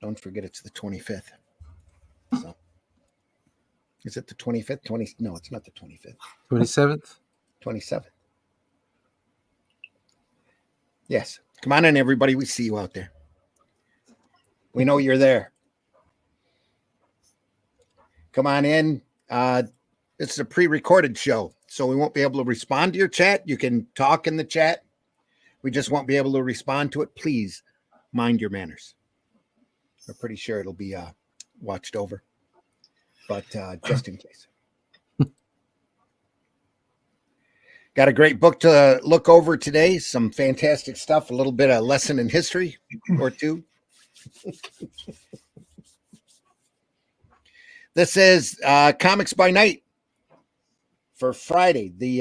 Don't forget it's the 25th. So, is it the 25th? No, it's not the 25th. 27th? 27th. Yes. Come on in, everybody. We see you out there. We know you're there. Come on in. It's a pre-recorded show, so we won't be able to respond to your chat. You can talk in the chat. We just won't be able to respond to it. Please mind your manners. We're pretty sure it'll be watched over, but just in case. Got a great book to look over today. Some fantastic stuff. A little bit of lesson in history or two. This is Comics by Night for Friday, the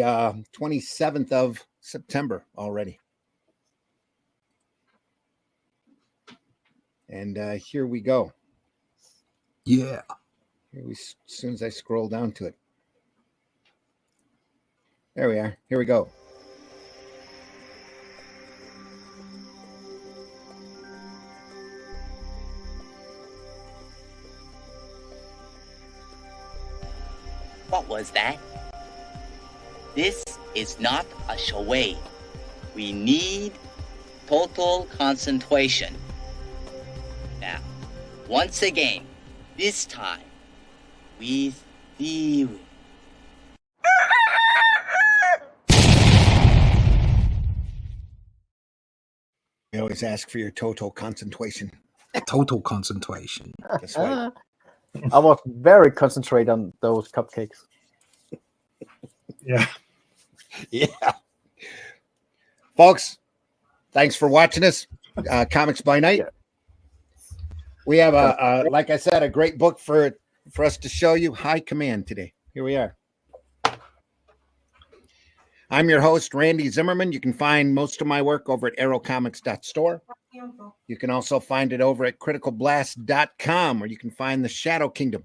27th of September already. And here we go. Yeah. As soon as I scroll down to it. There we are. Here we go. What was that? This is not a charade. We need total concentration. Now, once again, this time, with the... I always ask for your total concentration. Total concentration. That's right. I was very concentrated on those cupcakes. Yeah. Yeah. Folks, thanks for watching us. Comics by Night. Yeah. We have like I said, a great book for us to show you. High Command today. Here we are. I'm your host, Randy Zimmerman. You can find most of my work over at arrowcomics.store. You can also find it over at criticalblast.com, where you can find the Shadow Kingdom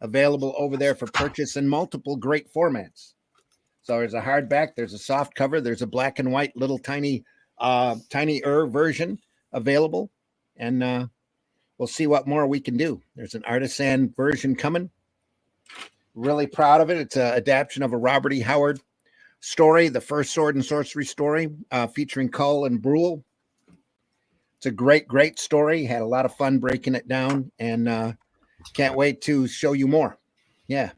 available over there for purchase in multiple great formats. So there's a hardback, there's a soft cover, there's a black and white little tinier version available. And we'll see what more we can do. There's an artisan version coming. Really proud of it. It's an adaptation of a Robert E. Howard story, the first sword and sorcery story, featuring Cull and Brule. It's a great, great story. Had a lot of fun breaking it down, and can't wait to show you more. Yeah,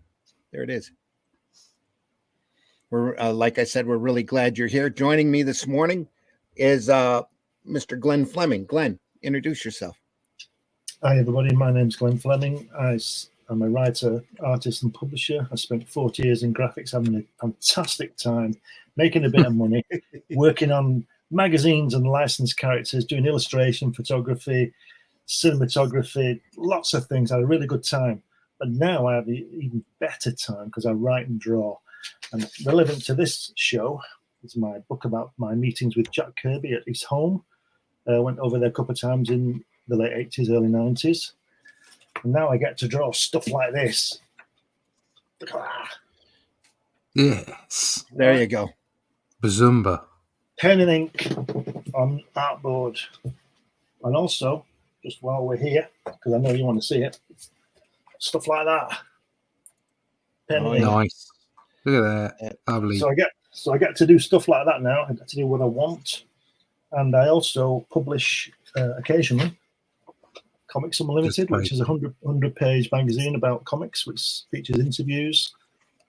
there it is. We're like I said, we're really glad you're here. Joining me this morning is Mr. Glenn Fleming. Glenn, introduce yourself. Hi, everybody. My name's Glenn Fleming. I'm a writer, artist, and publisher. I spent 40 years in graphics, having a fantastic time, making a bit of money, working on magazines and licensed characters, doing illustration, photography, cinematography, lots of things. I had a really good time. But now I have an even better time because I write and draw. And relevant to this show is my book about my meetings with Jack Kirby at his home. Went over there a couple of times in the late 80s, early 90s. And now I get to draw stuff like this. Look at that. Yes. There you go. Bazumba. Pen and ink on artboard. And also, just while we're here, because I know you want to see it, stuff like that. Pen and ink. Nice. Look at that. Lovely. So I get to do stuff like that now. I get to do what I want. And I also publish occasionally Comics Unlimited, which is a 100-page magazine about comics, which features interviews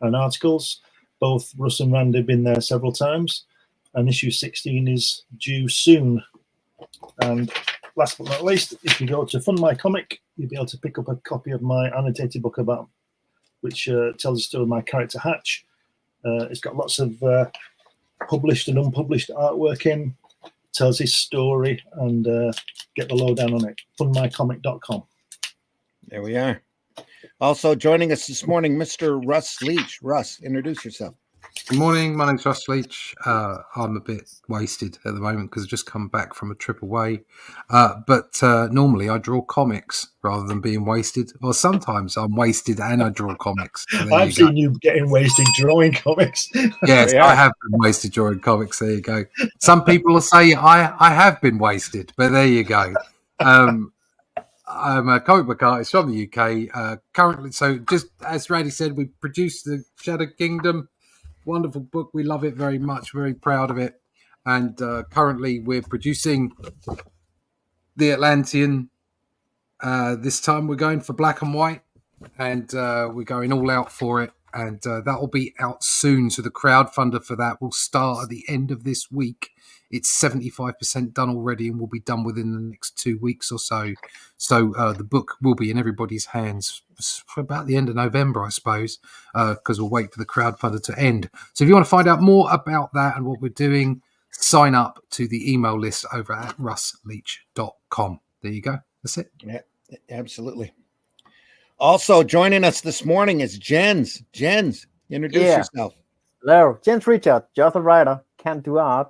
and articles. Both Russ and Randy have been there several times, and issue 16 is due soon. And last but not least, if you go to Fund My Comic, you'll be able to pick up a copy of my annotated book about, which tells the story of my character Hatch. It's got lots of published and unpublished artwork in. Tells his story, and get the lowdown on it. Fundmycomic.com. There we are. Also joining us this morning, Mr. Russ Leach. Russ, introduce yourself. Good morning. My name's Russ Leach. I'm a bit wasted at the moment because I've just come back from a trip away. But normally I draw comics rather than being wasted. Or sometimes I'm wasted and I draw comics. So I've seen you getting wasted drawing comics. Yes, I have been wasted drawing comics. There you go. Some people will say I have been wasted, but there you go. I'm a comic book artist from the UK. Currently, so just as Randy said, we produced the Shadow Kingdom. Wonderful book. We love it very much. Very proud of it. And currently, we're producing the Atlantean. This time, we're going for black and white, and we're going all out for it. And that will be out soon. So the crowdfunder for that will start at the end of this week. It's 75% done already and will be done within the next 2 weeks or so. So the book will be in everybody's hands for about the end of November, I suppose, because we'll wait for the crowdfunder to end. So if you want to find out more about that and what we're doing, sign up to the email list over at russleach.com. There you go. That's it. Yeah, absolutely. Also joining us this morning is Jens. Jens, introduce yourself. Hello, Jens Richard, just a writer, can't do art.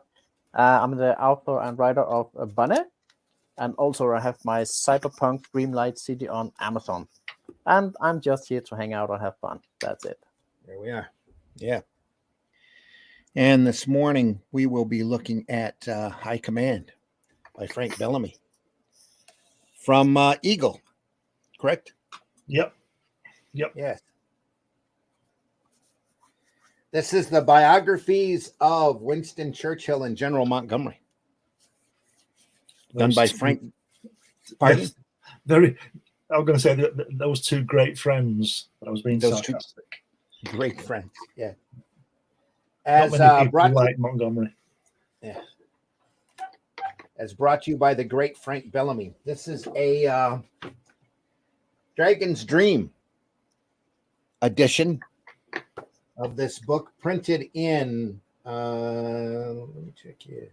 I'm the author and writer of Bunny, and also I have my Cyberpunk Dreamlight City on Amazon. And I'm just here to hang out and have fun. That's it. There we are. Yeah. And this morning we will be looking at High Command by Frank Bellamy from Eagle, correct? Yep. Yes. This is the biographies of Winston Churchill and General Montgomery, done by Frank. Pardon? Yes, very. I was going to say that those two great friends. But I was being Those two sarcastic. Great friends. Yeah. Not As many people brought like Montgomery. yeah. As brought to you by the great Frank Bellamy. This is a Dragon's Dream edition of this book, printed in let me check here.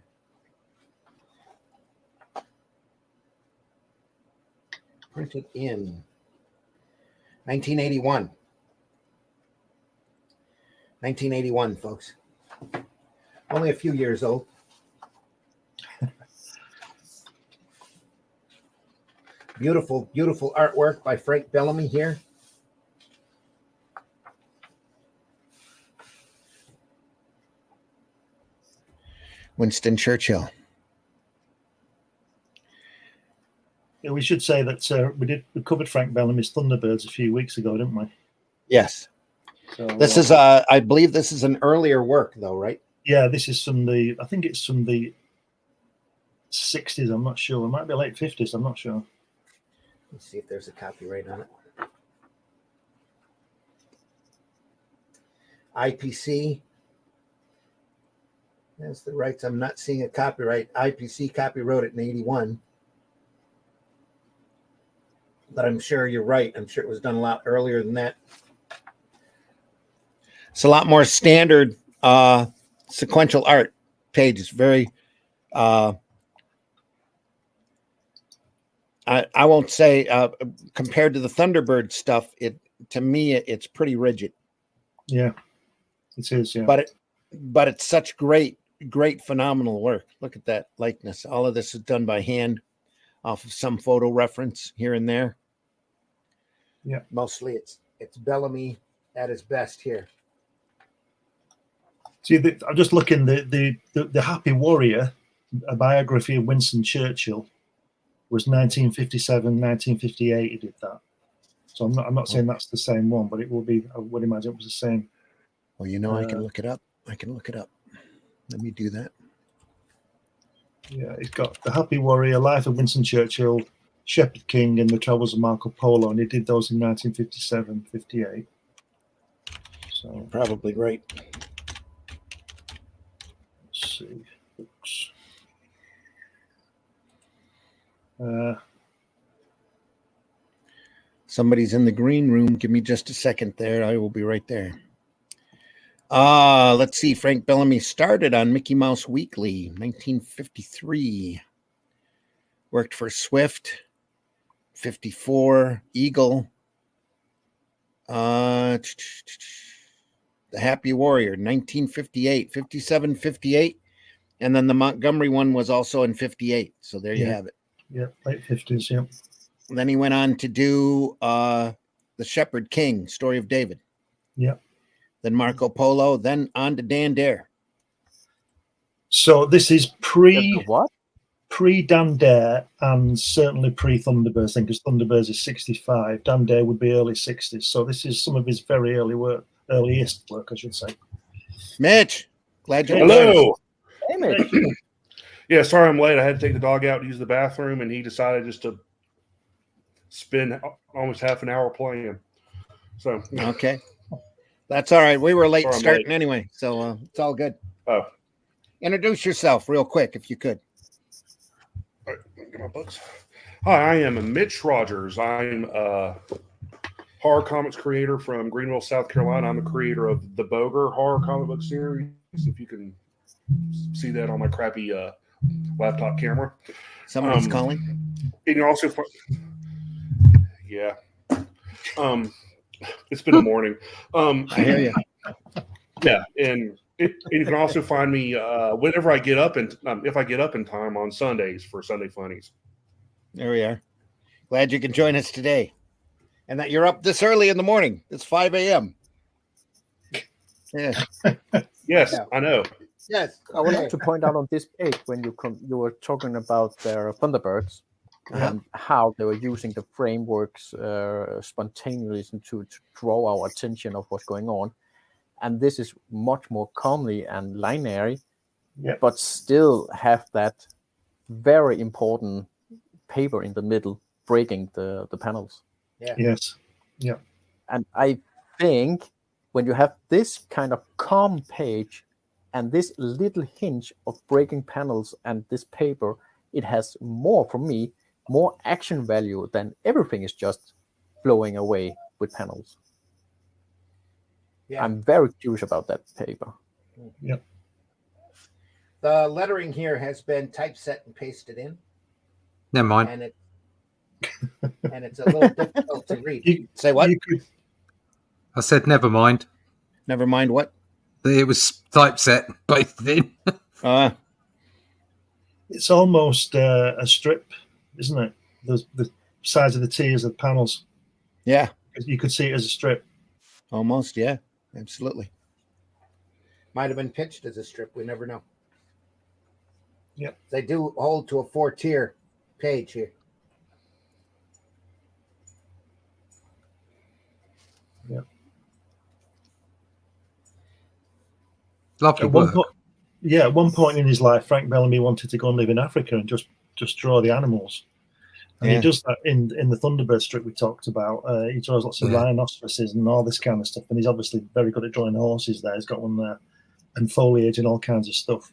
Printed in 1981. 1981, folks. Only a few years old. Beautiful, beautiful artwork by Frank Bellamy here. Winston Churchill. Yeah, we should say that we covered Frank Bellamy's Thunderbirds a few weeks ago, didn't we? Yes. So This is I believe this is an earlier work though, right? yeah, this is I think it's from the 60s. I'm not sure. It might be late 50s. I'm not sure. Let's see if there's a copyright on it. IPC. That's the rights. I'm not seeing a copyright. IPC copyright it in 81. But I'm sure you're right. I'm sure it was done a lot earlier than that. It's a lot more standard sequential art pages. Very I won't say compared to the Thunderbird stuff, to me it's pretty rigid. Yeah, it is. Yeah, but it's such great phenomenal work. Look at that likeness. All of this is done by hand, off of some photo reference here and there. Yeah, mostly it's Bellamy at his best here. See, I'm just looking the Happy Warrior, a biography of Winston Churchill, was 1957, 1958. He did that. So I'm not saying that's the same one, but it will be. I would imagine it was the same. Well, I can look it up. Let me do that. Yeah, it's got The Happy Warrior, Life of Winston Churchill, Shepherd King, and The Travels of Marco Polo, and he did those in 1957, 58. So Probably right. let's see. Books. Somebody's in the green room. Give me just a second there. I will be right there. Let's see. Frank Bellamy started on Mickey Mouse Weekly, 1953. Worked for Swift, 54, Eagle. The Happy Warrior, 1958, 57, 58. And then the Montgomery one was also in 58. So there you have it. Yeah, late 50s, yeah. And then he went on to do The Shepherd King, Story of David. Yeah. Then Marco Polo, then on to Dan Dare. So this is What? pre-Dan Dare and certainly pre-Thunderbirds thing, because Thunderbirds is 65. Dan Dare would be early 60s. So this is some of his very earliest work, I should say. Mitch, glad you joined us. Hello. Hey, Mitch. Yeah, sorry I'm late. I had to take the dog out to use the bathroom, and he decided just to spend almost half an hour playing. So Okay. That's all right. We were late Sorry, I'm starting late. anyway, so it's all good. Oh. Introduce yourself real quick if you could. All right, let me get my books. Hi, I am Mitch Rogers. I'm a horror comics creator from Greenville, South Carolina. I'm the creator of the Boger horror comic book series. If you can see that on my crappy laptop camera. Someone's calling. And you also, yeah. It's been a morning. I hear you. Yeah, and you can also find me whenever I get up, and if I get up in time on Sundays for Sunday Funnies. There we are. Glad you can join us today, and that you're up this early in the morning. It's 5 a.m. Yeah. Yes, Yeah. I know. Yes. I would like to point out on this page when you were talking about their Thunderbirds and how they were using the frameworks spontaneously to draw our attention of what's going on. And this is much more calmly and linear, but still have that very important paper in the middle breaking the panels. Yes. And I think when you have this kind of calm page and this little hinge of breaking panels and this paper, it has more, for me, more action value than everything is just blowing away with panels. Yeah. I'm very curious about that paper. The lettering here has been typeset and pasted in, Never mind. and it's a little difficult to read. Say what? I said never mind. Never mind what? It was typeset based in. It's almost a strip, isn't it? The size of the tiers of the panels. Yeah. You could see it as a strip. Almost. Yeah. Absolutely. Might have been pitched as a strip. We never know. Yep. They do hold to a 4-tier page here. Yeah. Lovely At one work. point, at one point in his life, Frank Bellamy wanted to go and live in Africa and just draw the animals. And he does that in the Thunderbird strip we talked about. He draws lots of rhinoceroses and all this kind of stuff. And he's obviously very good at drawing horses there. He's got one there and foliage and all kinds of stuff.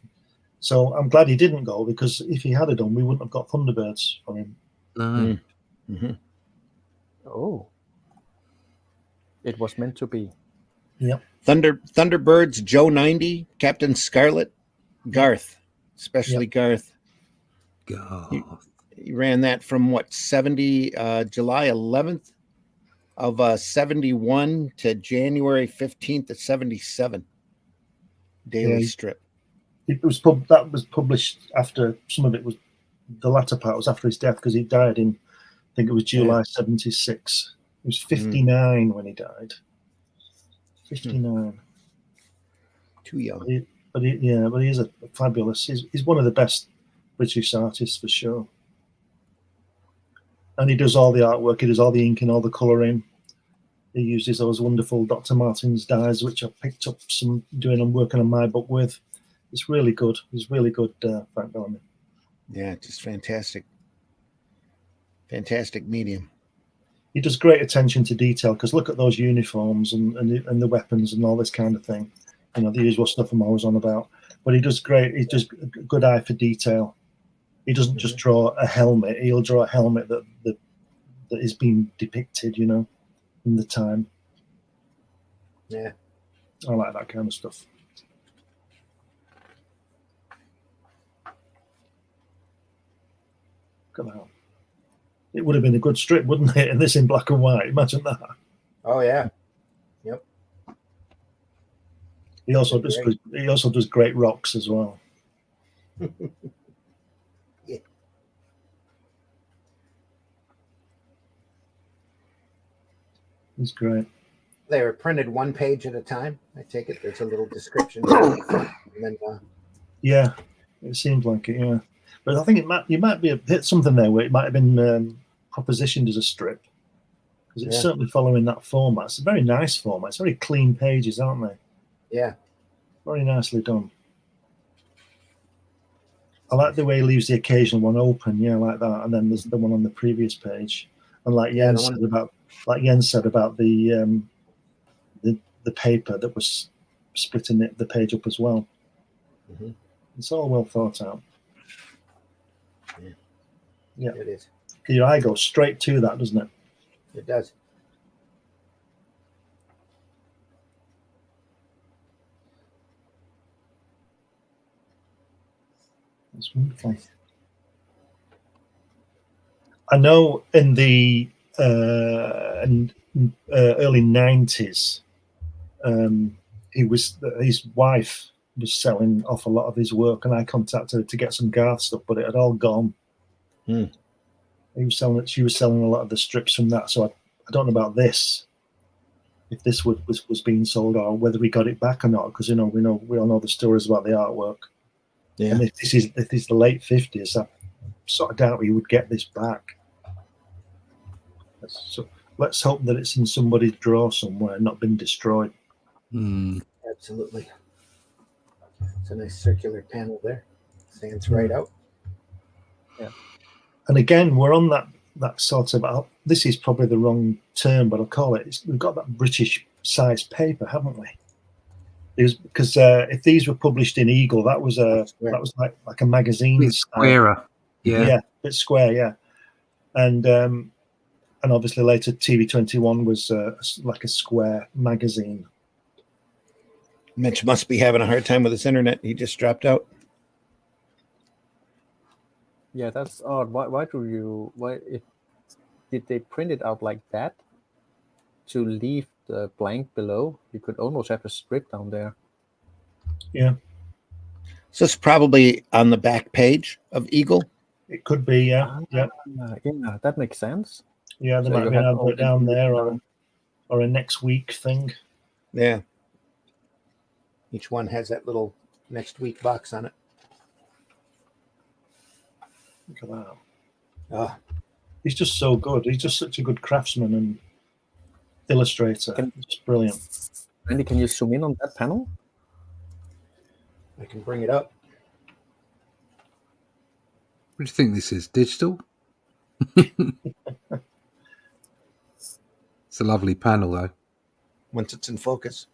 So I'm glad he didn't go, because if he had done, we wouldn't have got Thunderbirds for him. No. Mm-hmm. Oh. It was meant to be. Yep. Thunderbirds, Joe 90, Captain Scarlet, Garth, especially Garth. God. He ran that from what, July 11th of 71 to January 15th of 77. Daily strip. It was that was published after, some of it was, the latter part was after his death, because he died in, I think it was July 76. He was 59 when he died. 59. Too young. But he is a fabulous. He's one of the best British artists for sure. And he does all the artwork. He does all the inking, all the colouring. He uses those wonderful Dr. Martens dyes, which I picked up I'm working on my book with. It's really good. It's really good, Frank Bellamy. Yeah, just fantastic. Fantastic medium. He does great attention to detail, because look at those uniforms and the weapons and all this kind of thing. You know, the usual stuff I'm always on about. But he does great. He does a good eye for detail. He doesn't just draw a helmet. He'll draw a helmet that is being depicted, you know, in the time. Yeah. I like that kind of stuff. Look at that. It would have been a good strip, wouldn't it? And this in black and white. Imagine that. Oh yeah. Yep. He also does great rocks as well. Yeah. He's great. They were printed one page at a time. I take it there's a little description. And then, Yeah, it seems like it. Yeah, But I think you might be hit something there where it might have been propositioned as a strip, because it's certainly following that format. It's a very nice format. It's very clean pages, aren't they? Yeah. Very nicely done. I like the way he leaves the occasional one open, like that. And then there's the one on the previous page. And like Jens said about the paper that was splitting the page up as well. Mm-hmm. It's all well thought out. Yeah, it is. Your eye goes straight to that, doesn't it? It does. That's wonderful. I know in the early 90s, his wife was selling off a lot of his work, and I contacted her to get some Garth stuff, but it had all gone. She was selling a lot of the strips from that, so I don't know about this, if this was being sold or whether we got it back or not, because we all know the stories about the artwork. Yeah. And if this is the late 50s, I sort of doubt we would get this back. So let's hope that it's in somebody's drawer somewhere, not been destroyed. Absolutely. It's a nice circular panel there. Stands right out. Yeah. And again, we're on that sort of, this is probably the wrong term, but I'll call it, we've got that British size paper, haven't we? Because if these were published in Eagle, that was like a magazine. It's squarer. Yeah, bit square, yeah. And obviously later TV21 was like a square magazine. Mitch must be having a hard time with his internet. He just dropped out. Yeah, that's odd. Did they print it out like that to leave the blank below? You could almost have a strip down there. Yeah. So it's probably on the back page of Eagle. It could be, yeah. Yeah, that makes sense. Yeah, there might be an advert down there or a next week thing. Yeah. Each one has that little next week box on it. Look at that. Oh. He's just so good. He's just such a good craftsman and illustrator. Just brilliant. Randy, can you zoom in on that panel? I can bring it up. What do you think this is? Digital? It's a lovely panel, though. Once it's in focus.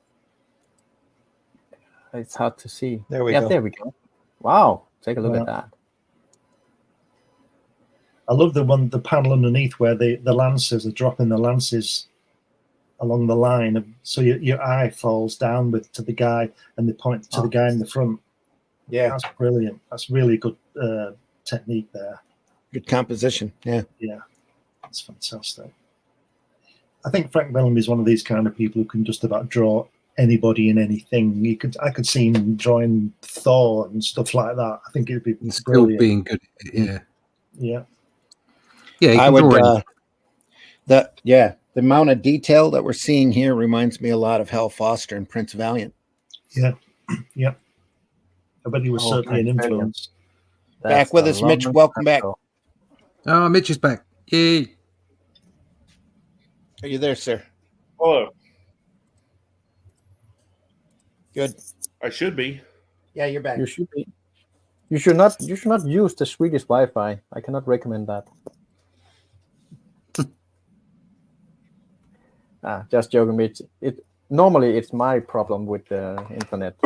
It's hard to see. There we go. There we go. Wow. Take a look at that. I love the panel underneath where the lances are dropping the lances along the line, so your eye falls down to the guy and they point to the guy in the front. Yeah, that's brilliant. That's really good technique there. Good composition. Yeah, that's fantastic. I think Frank Bellamy is one of these kind of people who can just about draw anybody in anything. I could see him drawing Thor and stuff like that. I think it'd be still being good. Yeah. I would. The amount of detail that we're seeing here reminds me a lot of Hal Foster and Prince Valiant. Yeah. I bet he was certainly an influence. Back with us, Mitch. Welcome back. Oh, Mitch is back. Yay. Are you there, sir? Hello. Good. I should be. Yeah, you're back. You should be. You should not use the Swedish Wi-Fi. I cannot recommend that. Just joking, Mitch. Normally it's my problem with the internet.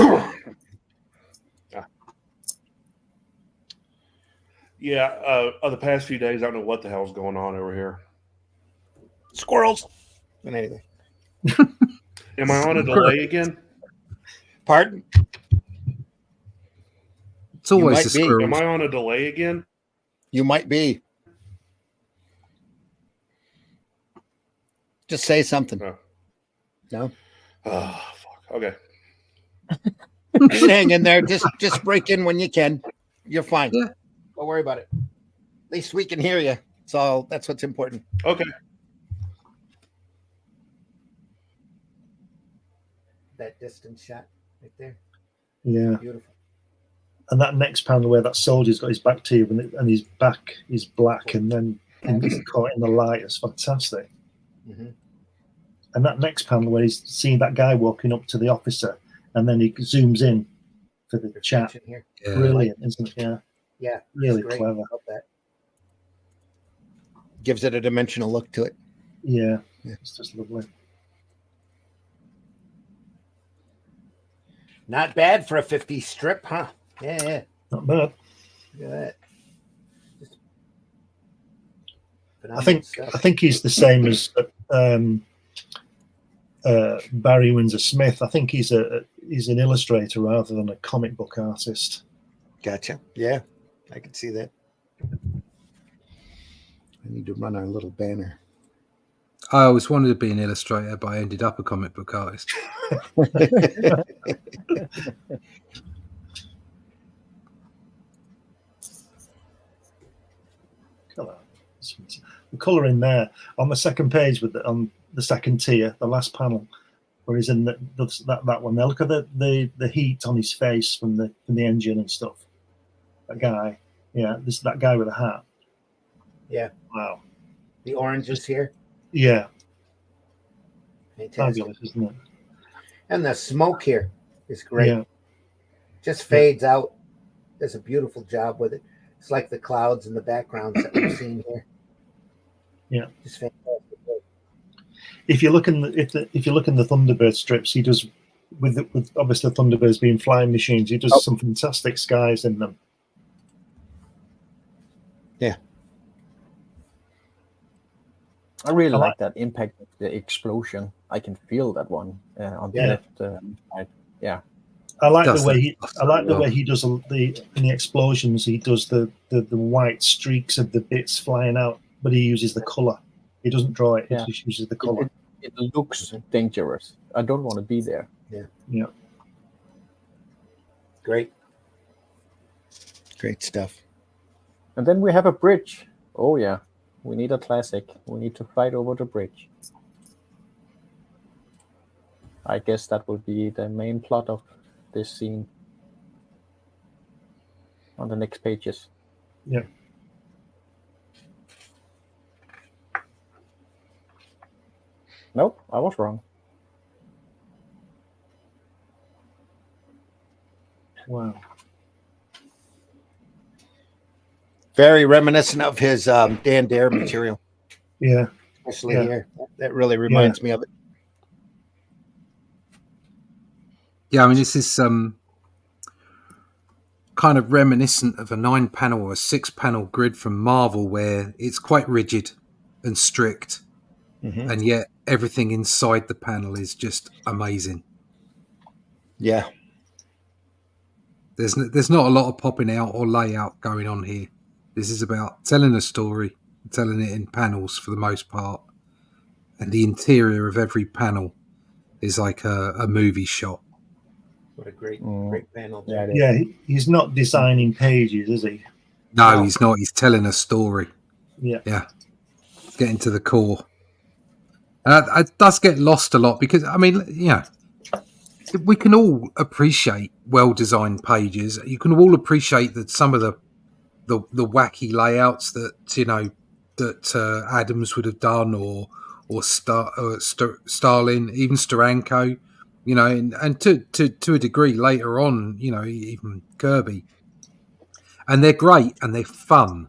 Yeah, the past few days, I don't know what the hell's going on over here. Squirrels. And anything. Am I on a delay again? Pardon? It's always the squirrels. Am I on a delay again? You might be. Just say something. No? Oh, fuck. Okay. Just hang in there. Just break in when you can. You're fine. Yeah. Don't worry about it. At least we can hear you. That's what's important. Okay. That distance shot right there. Yeah. Beautiful. And that next panel where that soldier's got his back to you and his back is black and then he's caught in the light is fantastic. Mhm. And that next panel where he's seeing that guy walking up to the officer and then he zooms in for the chat. Here. Yeah. Brilliant, isn't it? Yeah, Yeah, really great. clever. Love that. Gives it a dimensional look to it. Yeah, Yeah. it's just lovely. Not bad for a 50 strip, huh? Yeah. Not bad. Look at that. Just I phenomenal stuff. think he's the same as Barry Windsor Smith. I think he's an illustrator rather than a comic book artist. Gotcha. Yeah, I can see that. I need to run our little banner. I always wanted to be an illustrator, but I ended up a comic book artist. Colour. The colour in there on the second page on the second tier, the last panel, where he's in that one there. Look at the heat on his face from the engine and stuff. That guy, yeah, that guy with a hat. Yeah. Wow. The orange is here. Yeah. Fantastic. Fabulous, isn't it? And the smoke here is great. Yeah. Just fades out. Does a beautiful job with it. It's like the clouds in the backgrounds that we've seen here. Yeah. Just fantastic. If you look in the Thunderbird strips, he does with obviously Thunderbirds being flying machines. He does some fantastic skies in them. Yeah. I really like that impact of the explosion. I can feel that one on the left side. Yeah. I like the way he does in the explosions. He does the white streaks of the bits flying out, but he uses the color. He doesn't draw it. Yeah. He just uses the color. It looks dangerous. I don't want to be there. Yeah. Great stuff. And then we have a bridge. Oh yeah, we need a classic. We need to fight over the bridge. I guess that will be the main plot of this scene on the next pages. Yeah. Nope, I was wrong. Wow. Very reminiscent of his Dan Dare material. Yeah. Especially here. That really reminds me of it. Yeah, I mean, this is kind of reminiscent of a 9-panel or a 6-panel grid from Marvel, where it's quite rigid and strict, and yet everything inside the panel is just amazing. Yeah. There's not a lot of popping out or layout going on here. This is about telling a story, telling it in panels for the most part, and the interior of every panel is like a movie shot. What a great panel. Yeah, he's not designing pages, is he? No, he's not. He's telling a story. Yeah. Yeah. Getting to the core. It does get lost a lot because, I mean, we can all appreciate well-designed pages. You can all appreciate that some of the wacky layouts that, that Adams would have done or Starlin, even Steranko, and to a degree later on, even Kirby. And they're great and they're fun.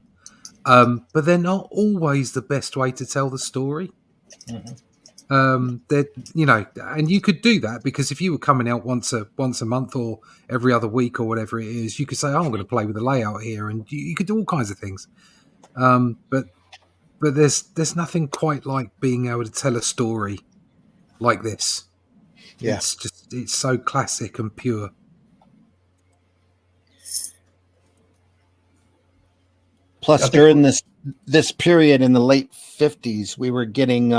But they're not always the best way to tell the story. And you could do that because if you were coming out once a month or every other week or whatever it is, you could say, I'm going to play with the layout here, and you could do all kinds of things. But there's nothing quite like being able to tell a story like this. Yeah. It's so classic and pure. Plus, during this period in the late 50s, we were getting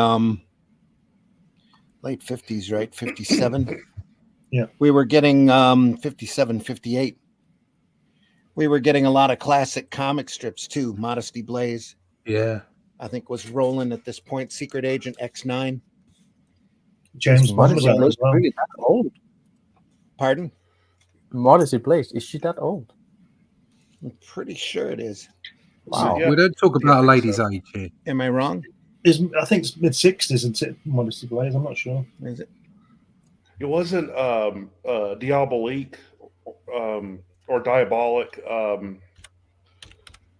late 50s, right? 57. Yeah. We were getting 57, 58. We were getting a lot of classic comic strips too. Modesty Blaze, Yeah. I think, was rolling at this point. Secret Agent X9. James Bond was Modesty out Blaze as well. really that old? Pardon? Modesty Blaze, is she that old? I'm pretty sure it is. Wow. Yeah. We don't talk Yeah, I about a think lady's so. age here. Am I wrong? I think it's mid-60s, isn't it? Modesty Blaze. I'm not sure. Is it? It wasn't Diabolique or Diabolic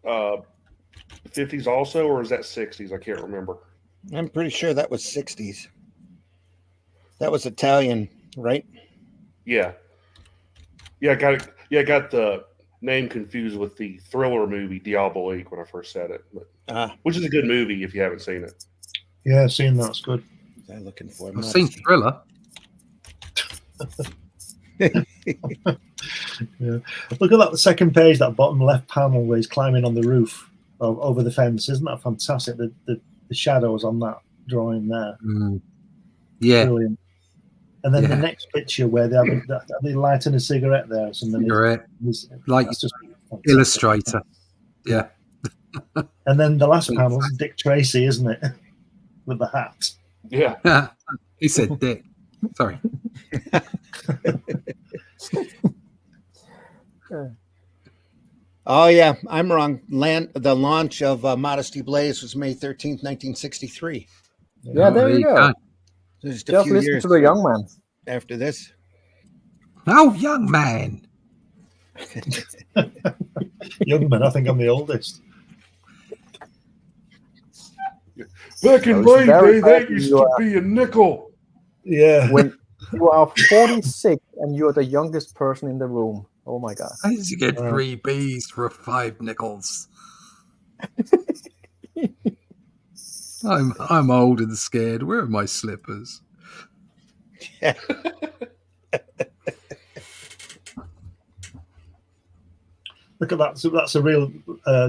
50s also, or is that 60s? I can't remember. I'm pretty sure that was 60s. That was Italian, right? Yeah. Yeah, I got it. Yeah, I got the name confused with the thriller movie Diabolique when I first said it, but, which is a good movie if you haven't seen it. Yeah, I've seen that. It's good. What was I looking for? I've seen Thriller. Yeah. Look at that, the second page, that bottom left panel where he's climbing on the roof over the fence. Isn't that fantastic? The shadows on that drawing there. Yeah. Brilliant. And then the Yeah. next picture where they are they lighting a cigarette there or something. Cigarette. It's- Like that's just fantastic. Illustrator. Yeah. And then the last panel, Dick Tracy, isn't it? With the hat. Yeah. He said Dick. Sorry. Oh yeah, I'm wrong. The launch of Modesty Blaze was May 13th, 1963. Yeah, there you go. So just a Just few listen years to the young man. after this. Oh, young man. Young man, I think I'm the oldest. Back in I was my very day, that happy used you to are- be a nickel. Yeah. When you are 46 and you're the youngest person in the room. Oh my God. I used to get 3 Bs for 5 nickels. I'm old and scared. Where are my slippers? Look at that. So that's a real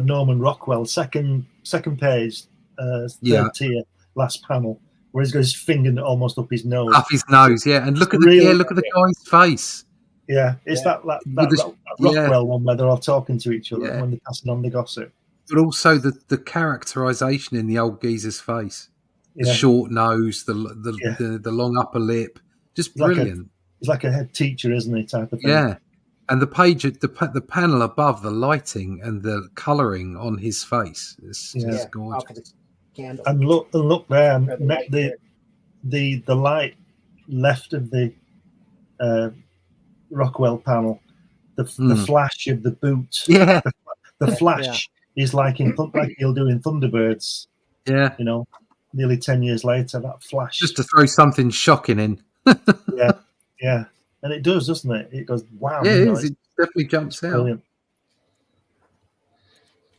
Norman Rockwell. Second page, Yeah. third tier, last panel, where he's got his finger almost up his nose. Up his nose, yeah. And look at Really- look at the guy's face. Yeah, it's that Yeah. Rockwell one where they're all talking to each other Yeah. when they're passing on the gossip. But also the characterization in the old geezer's face. The Yeah, short nose, the long upper lip. Just Like a- brilliant. he's like a head teacher, isn't he? Type of thing. Yeah. And the page, the panel above, the lighting and the colouring on his face is Yeah. just gorgeous. Candle. And look there, Where the light the light left of the Rockwell panel, the flash of the boot, Yeah, the flash is like like he'll do in Thunderbirds. yeah. You know, nearly 10 years later, that flash. Just to throw something shocking in. Yeah, and it does, doesn't it? It goes, wow. Yeah, you it know, is. it's It definitely jumps out. brilliant.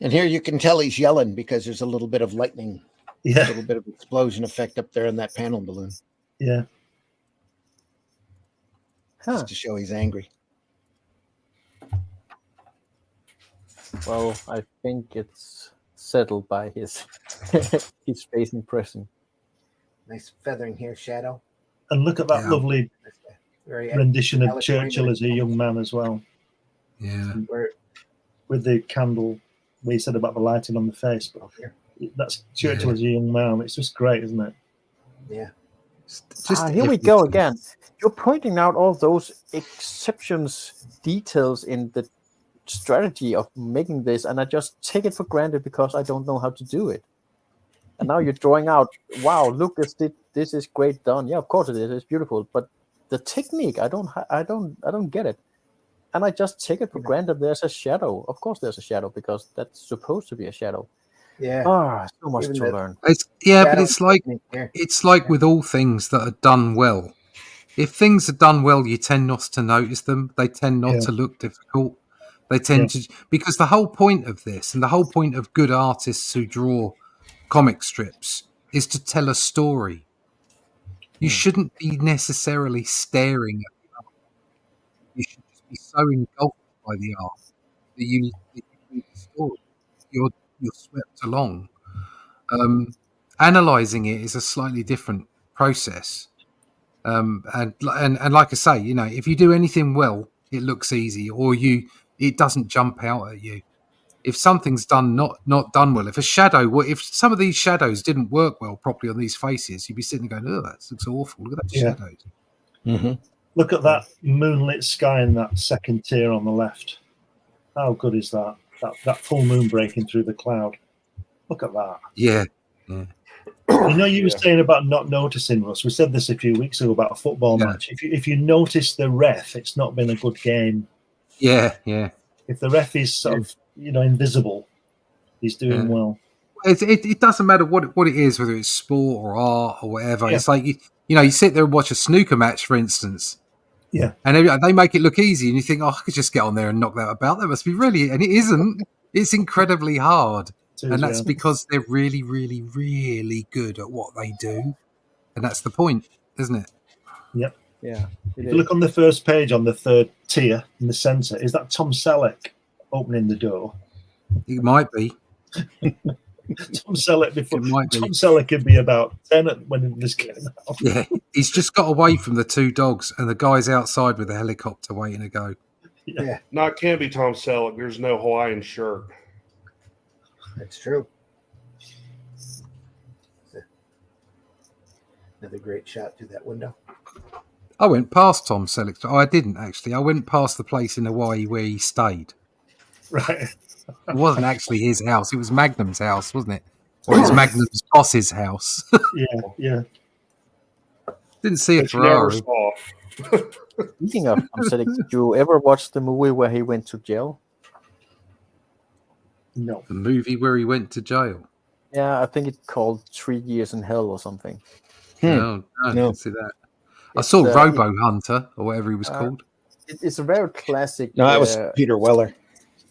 And here you can tell he's yelling because there's a little bit of lightning, a Yeah, little bit of explosion effect up there in that panel balloon, yeah. Huh. just to show he's angry. Well, I think it's settled by his his face impression. Nice feathering here, shadow. And look at that Yeah. lovely Very rendition of Alex Churchill Raymond. as a young man as well, Yeah. where with the candle. We said about the lighting on the face, but here. that's Churchill as a young man. It's just great, isn't it? Yeah. Here we go again. You're pointing out all those exceptions, details in the strategy of making this, and I just take it for granted because I don't know how to do it. And now you're drawing out, wow, look, this is great done. Yeah, of course it is. It's beautiful, but the technique, I don't get it. And I just take it for granted. There's a shadow. Of course, there's a shadow because that's supposed to be a shadow. Yeah. So much Even to the- learn. But Shadow it's like technique here. it's like with all things that are done well. If things are done well, you tend not to notice them. They tend not Yeah. to look difficult. They tend to, because the whole point of this and the whole point of good artists who draw comic strips is to tell a story. You shouldn't be necessarily staring at the art. You should just be so engulfed by the art that you read the story. You're swept along. Analyzing it is a slightly different process. And like I say, you know, if you do anything well, it looks easy, or it doesn't jump out at you. If something's done not done well, if some of these shadows didn't work well properly on these faces, you'd be sitting there going, "Oh, that looks awful. Look at that Yeah. shadows." Mm-hmm. Look at that moonlit sky in that second tier on the left. How good is that? That full moon breaking through the cloud. Look at that. Yeah. You know, you were Yeah. saying about not noticing, Russ. We said this a few weeks ago about a football Yeah. match. If you notice the ref, it's not been a good game. Yeah. If the ref is sort of invisible, he's doing Yeah. well. It doesn't matter what it is, whether it's sport or art or whatever. Yeah. It's like you sit there and watch a snooker match, for instance. Yeah. And they make it look easy, and you think, oh, I could just get on there and knock that about. That must be really, and it isn't. It's incredibly hard, and that's because they're really, really, really good at what they do, and that's the point, isn't it? Yep. Yeah. If you look on the first page on the third tier in the centre, is that Tom Selleck opening the door? It might be. Tom Selleck before It might be. Tom Selleck could be about 10 when this came out. Yeah, he's just got away from the two dogs, and the guy's outside with a helicopter waiting to go. Yeah, No, it can't be Tom Selleck. There's no Hawaiian shirt. that's true. Another great shot through that window. I went past Tom Selleck. Oh, I didn't actually. I went past the place in Hawaii where he stayed. Right. It wasn't actually his house. It was Magnum's house, wasn't it? Or it was Magnum's boss's house. Yeah. Didn't see a That you never Ferrari. saw. Speaking of Tom Selleck, did you ever watch the movie where he went to jail? No. The movie where he went to jail. Yeah, I think it's called 3 Years in Hell or something. No, I No. didn't see that. I It's, saw uh, Robo Hunter, or whatever he was called. It's a very classic. No, that was Peter Weller.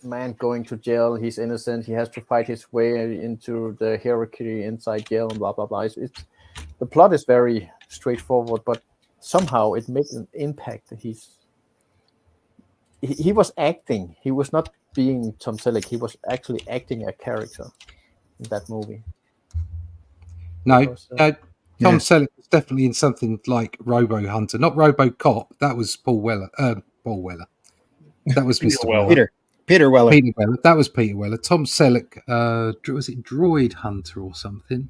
Man going to jail. He's innocent. He has to fight his way into the hierarchy inside jail and blah blah blah. It's the plot is very straightforward, but somehow it makes an impact. He was acting. He was not being Tom Selleck. He was actually acting a character in that movie. No, because, Tom Yeah. Selleck was definitely in something like Robo Hunter, not Robo Cop. That was Paul Weller. Paul Weller. That was Peter Mr. Weller. Weller. Peter Weller. Peter Weller. That was Peter Weller. Tom Selleck. Was it Droid Hunter or something?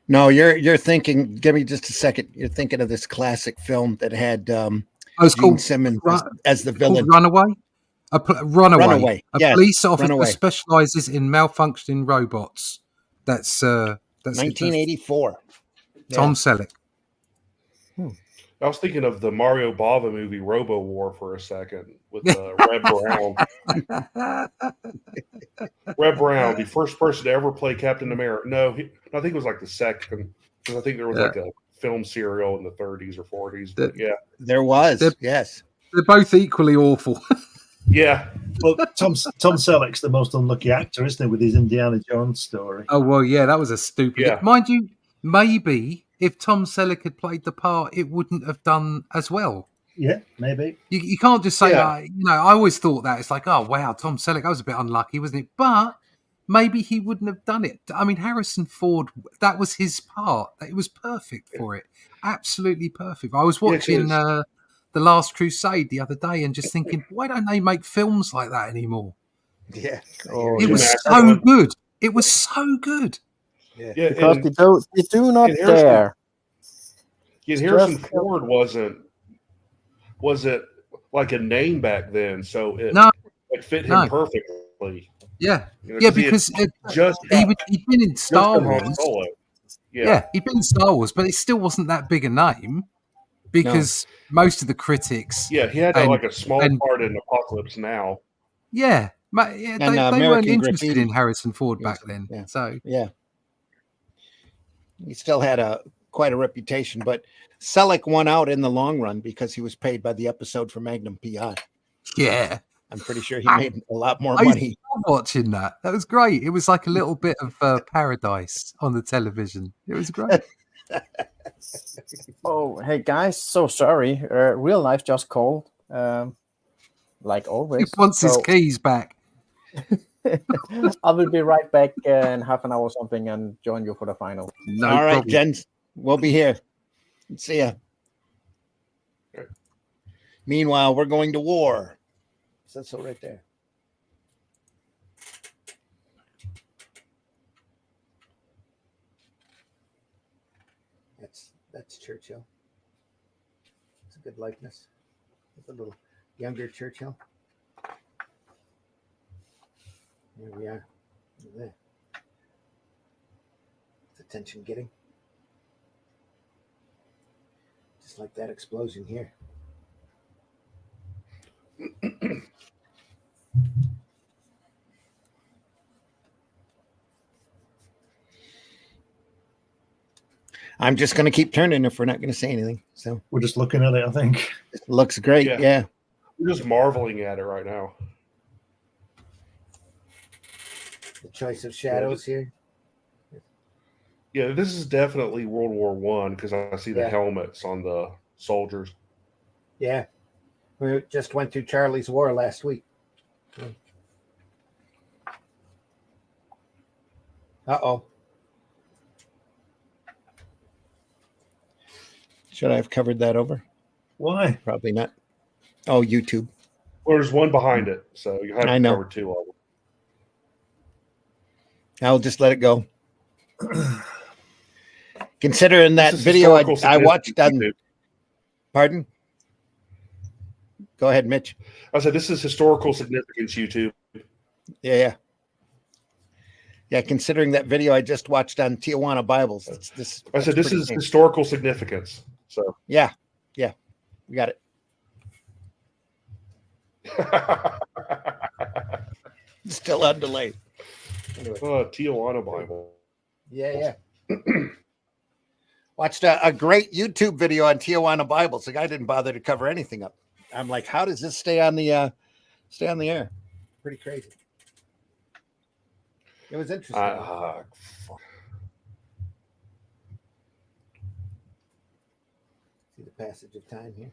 No, you're thinking. Give me just a second. You're thinking of this classic film that had Oh, it's Gene called Simmons Run- as the called villain. Runaway. Runaway. Runaway, A yes, police officer Runaway. specializes in malfunctioning robots. That's 1984. Tom Selleck. I was thinking of the Mario Bava movie Robo War for a second with Red Brown. Red Brown, the first person to ever play Captain America. No, I think it was like the second, because I think there was like a film serial in the 30s or 40s. But yeah, There was. They're- Yes. They're both equally awful. yeah. Well, Tom Selleck's the most unlucky actor, isn't he, with his Indiana Jones story? Oh, well, yeah, that was a stupid. Yeah. Mind you, maybe if Tom Selleck had played the part, it wouldn't have done as well. Yeah, maybe. You can't just say, Yeah. I always thought that. It's like, oh, wow, Tom Selleck, that was a bit unlucky, wasn't it? But maybe he wouldn't have done it. I mean, Harrison Ford, that was his part. It was perfect for it. Absolutely perfect. I was watching The Last Crusade the other day and just thinking, why don't they make films like that anymore? Yeah. Oh, It Yeah. was Yeah. so good. It was so good. Yeah. Yeah, because and, they do not and Harrison- dare. and Harrison just- Ford wasn't like a name back then, so it fit him No. perfectly. Yeah. You know, Yeah, 'cause he had because just he'd been in Star just been Han Wars. Solo. Yeah, he'd been in Star Wars, but it still wasn't that big a name because most of the critics, Yeah, he had And- like a small and- part in Apocalypse Now. they And, weren't American interested Graffiti. in Harrison Ford back Yes, then. yeah. So Yeah. He still had quite a reputation, but Selleck won out in the long run because he was paid by the episode for Magnum PI. yeah, I'm pretty sure he made a lot more I money. was watching that. That was great. It was like a little bit of paradise on the television. It was great. Oh, hey guys, so sorry. Real life just called. Like He always. wants his So keys back. I will be right back in half an hour or something and join you for the final. No All right, problem. gents, we'll be here. See ya. Okay. Meanwhile, we're going to war. Says so right there. That's Churchill. It's a good likeness. It's a little younger Churchill. Here we are. Look at that. What's attention getting? Just like that explosion here. I'm just going to keep turning if we're not going to say anything. So We're just looking at it, I think. it looks great. Yeah. Yeah. We're just marveling at it right now. The choice of shadows here. Yeah, this is definitely World War One because I see the Yeah. helmets on the soldiers. Yeah. We just went through Charlie's War last week. Uh-oh. Should I have covered that over? Why? Probably not. Oh, YouTube. Well, there's one behind it, so you have I to know. cover two of them. I'll just let it go. Considering that This is video historical I watched significance, on, YouTube. pardon? Go ahead, Mitch. I said this is historical significance, YouTube. Yeah. Yeah, considering that video I just watched on Tijuana Bibles. This I said that's this pretty is cool. historical significance. So Yeah. We got it. Still on delay. Anyway. Tijuana Bible. Yeah. Watched a great YouTube video on Tijuana Bibles. The guy didn't bother to cover anything up. I'm like, how does this stay on the air? Pretty crazy. It was interesting. See the passage of time here.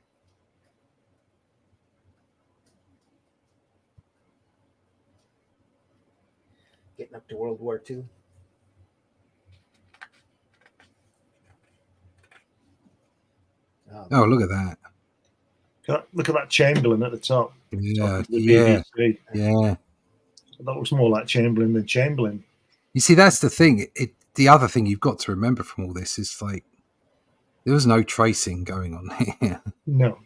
Getting up to World War II. Oh, look at that. Look at that Chamberlain at the top. Yeah, The yeah, BBC. yeah. That looks more like Chamberlain than Chamberlain. You see, that's the thing. The other thing you've got to remember from all this is like there was no tracing going on here. No.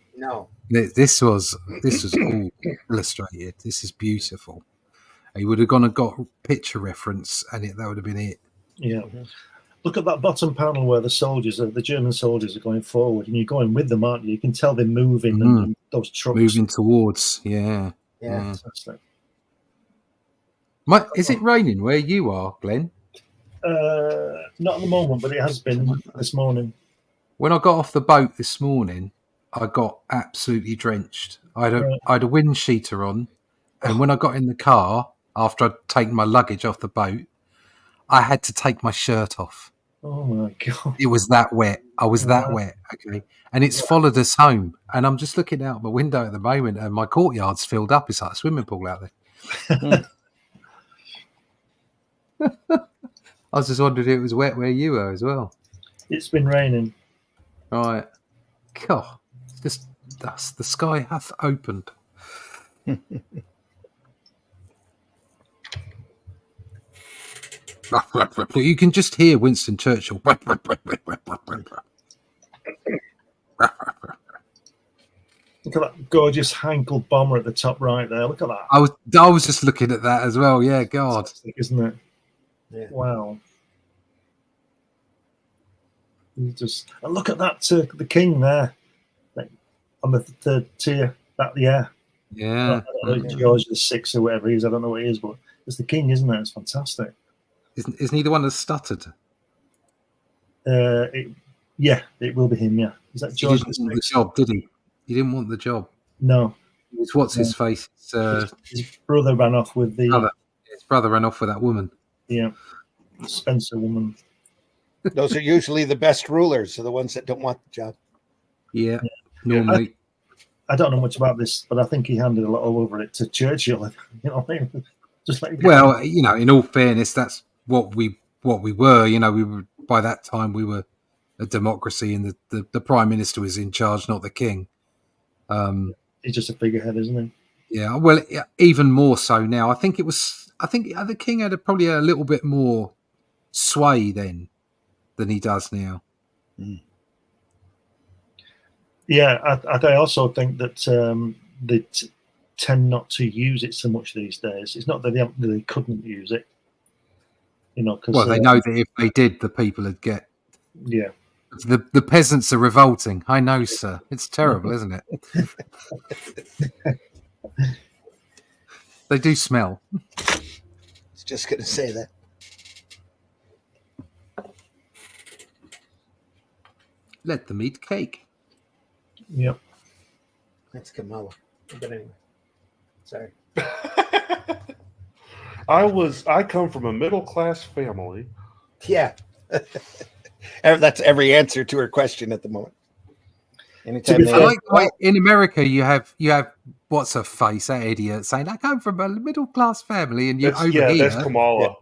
This was all illustrated. This is beautiful. He would have gone and got picture reference, and that would have been it. Yeah. Look at that bottom panel where the German soldiers are going forward, and you're going with them, aren't you? You can tell they're moving, and those trucks. Moving towards, yeah. Fantastic. Is it raining where you are, Glenn? Not at the moment, but it has been this morning. When I got off the boat this morning, I got absolutely drenched. I had a wind cheater on, and when I got in the car after I'd taken my luggage off the boat, I had to take my shirt off. Oh my God. It was that wet. I was that wet. Okay. And it's followed us home. And I'm just looking out my window at the moment, and my courtyard's filled up. It's like a swimming pool out there. I was just wondering if it was wet where you were as well. It's been raining. Right. God, just dust. The sky hath opened. You can just hear Winston Churchill. Look at that gorgeous Heinkel bomber at the top right there. Look at that. I was just looking at that as well. Yeah, God. Fantastic, isn't it? Yeah. Wow. And look at that, the king there, on the third tier. Yeah. I don't know, George VI or whatever he is. I don't know what he is, but it's the king, isn't it? It's fantastic. Isn't he the one that stuttered? It will be him. Yeah, is that He George didn't want VI? the job, did he? He didn't want the job. No, It's what's his face? his brother ran off with the His brother ran off with that woman. Spencer woman. Those are usually the best rulers, are the ones that don't want the job. Yeah, normally. I don't know much about this, but I think he handed a lot over it to Churchill. You know what I mean? Just like Well, in all fairness, that's what we were. We were by that time we were a democracy, and the prime minister was in charge, not the king. he's just a figurehead, isn't he? Yeah, well, even more so now. I think the king had probably a little bit more sway then than he does now. Yeah, I also think that tend not to use it so much these days. It's not that they couldn't use it, because Well, they know that if they did, the people would get. yeah. The peasants are revolting. I know, sir. It's terrible, isn't it? They do smell. I was just going to say that. Let them eat cake. Yep. That's Kamala. But anyway, sorry. I come from a middle class family. Yeah. That's every answer to her question at the moment. Anytime be they I fair- like the way in America you have what's her face, that idiot, saying I come from a middle class family, and That's Kamala.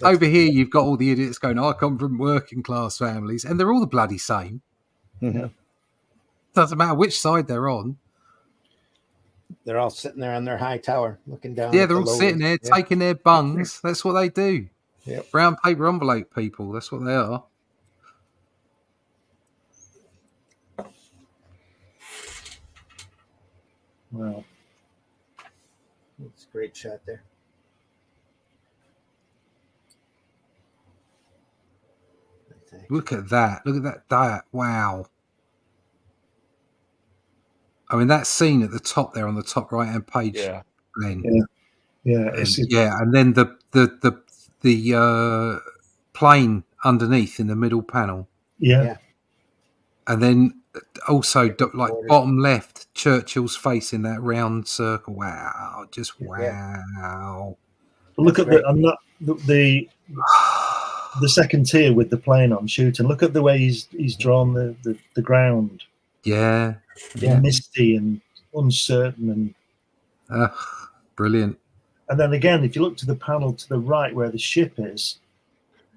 over here you've got all the idiots going, I come from working class families, and they're all the bloody same. Mhm. Doesn't matter which side they're on. They're all sitting there on their high tower looking down. Yeah, at they're the all lowly. sitting there Yeah. taking their bungs. That's what they do. Yep. Brown paper envelope people. That's what they are. Well, It's a great shot there. I think. Look at that. Look at that. Wow. I mean, that scene at the top there on the top right hand page, Yeah. Glenn. yeah. It's And then the plane underneath in the middle panel, yeah. and then also like Borders. bottom left, Churchill's face in that round circle. Wow, just Yeah. wow. But look That's at the second tier with the plane on shooting. Look at the way he's drawn the ground. Yeah, Yeah. Misty and uncertain, brilliant. and then again, if you look to the panel to the right where the ship is,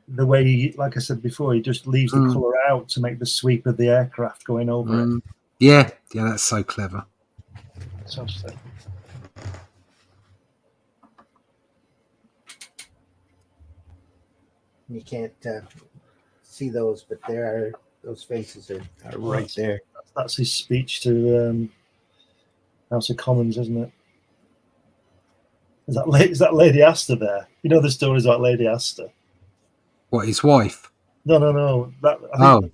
the way he, like I said before, he just leaves the color out to make the sweep of the aircraft going over it. Yeah, that's so clever. So sick. You can't see those, but those faces are right there. That's his speech to House of Commons, isn't it? Is that Lady Astor there? You know the stories about Lady Astor. What, his wife? No. I think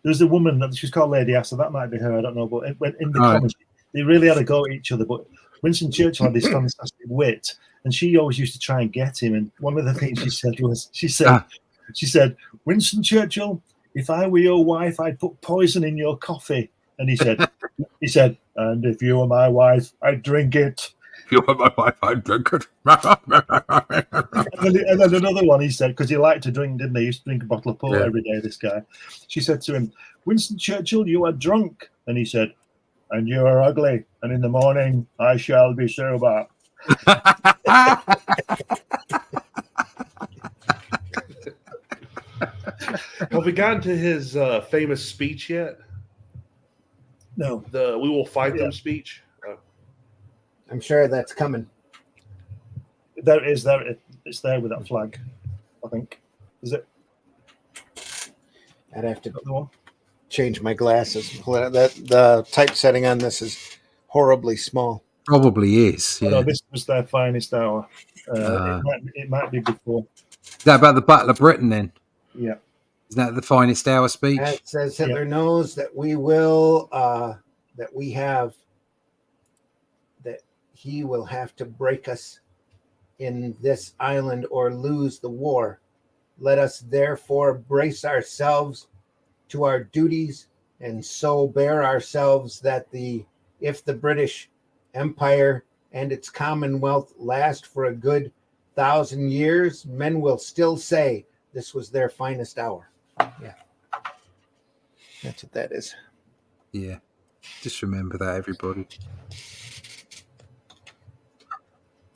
there was a woman that she was called Lady Astor. That might be her. I don't know. But in the Commons, they really had a go at each other. But Winston Churchill had this fantastic wit, and she always used to try and get him. And one of the things she said was, she said, Winston Churchill, if I were your wife, I'd put poison in your coffee. And he said, and if you were my wife, I'd drink it. If you were my wife, I'd drink it. And then another one he said, because he liked to drink, didn't he? He used to drink a bottle of port every day, this guy. She said to him, Winston Churchill, you are drunk. And he said, and you are ugly. And in the morning, I shall be sober. Have we gotten to his famous speech yet? No. The "We will fight them" speech. I'm sure that's coming. There it is. It's there with that flag, I think. Is it? I'd have to The one? change my glasses. The typesetting on this is horribly small. Probably is. Yeah. No, this was their finest hour. It might be before. Is that about the Battle of Britain then? Yeah. Is that the finest hour speech? It says Hitler knows that we will, that we have, that he will have to break us in this island or lose the war. Let us therefore brace ourselves to our duties and so bear ourselves that if the British Empire and its Commonwealth last for a good 1,000 years, men will still say this was their finest hour. Yeah. That's what that is. Yeah. Just remember that, everybody.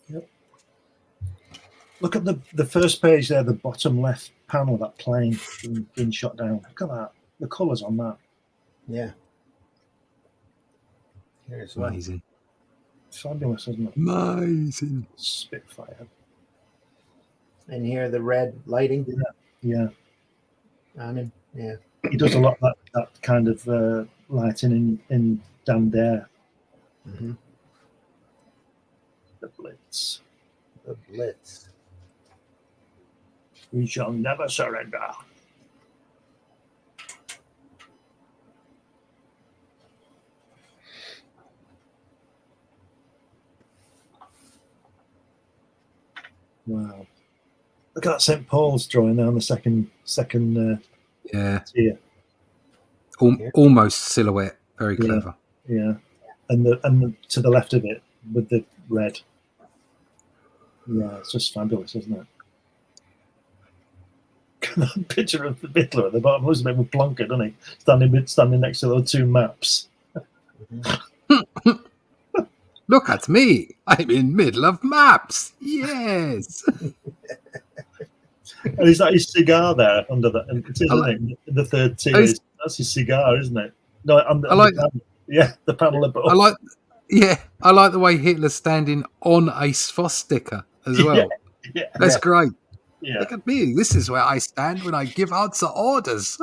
Yep. Look at the first page there, the bottom left panel, that plane being shot down. Look at that. The colours on that. Yeah. Here's one. Amazing. Fabulous, isn't it? Amazing. Spitfire. And here the red lighting Yeah. on him. Yeah. He does a lot of that kind of lighting in Dan Dare. Mm-hmm. The Blitz. The Blitz. We shall never surrender. Wow. Look at that St. Paul's drawing there on the second Yeah, tier. almost silhouette. Very Yeah. clever. Yeah. And the to the left of it with the red. Yeah, it's just fabulous, isn't it? That picture of the Hitler at the bottom looks a bit of a plonker, doesn't he? Standing next to those two maps. Look at me. I'm in middle of maps. Yes. And is that his cigar there under that? And it is, isn't it? In the third tier. Oh, That's his cigar, isn't it? No, I like that. The panel above. I like the way Hitler's standing on a swastika as well. Yeah. That's great. Yeah. Look at me. This is where I stand when I give out the orders.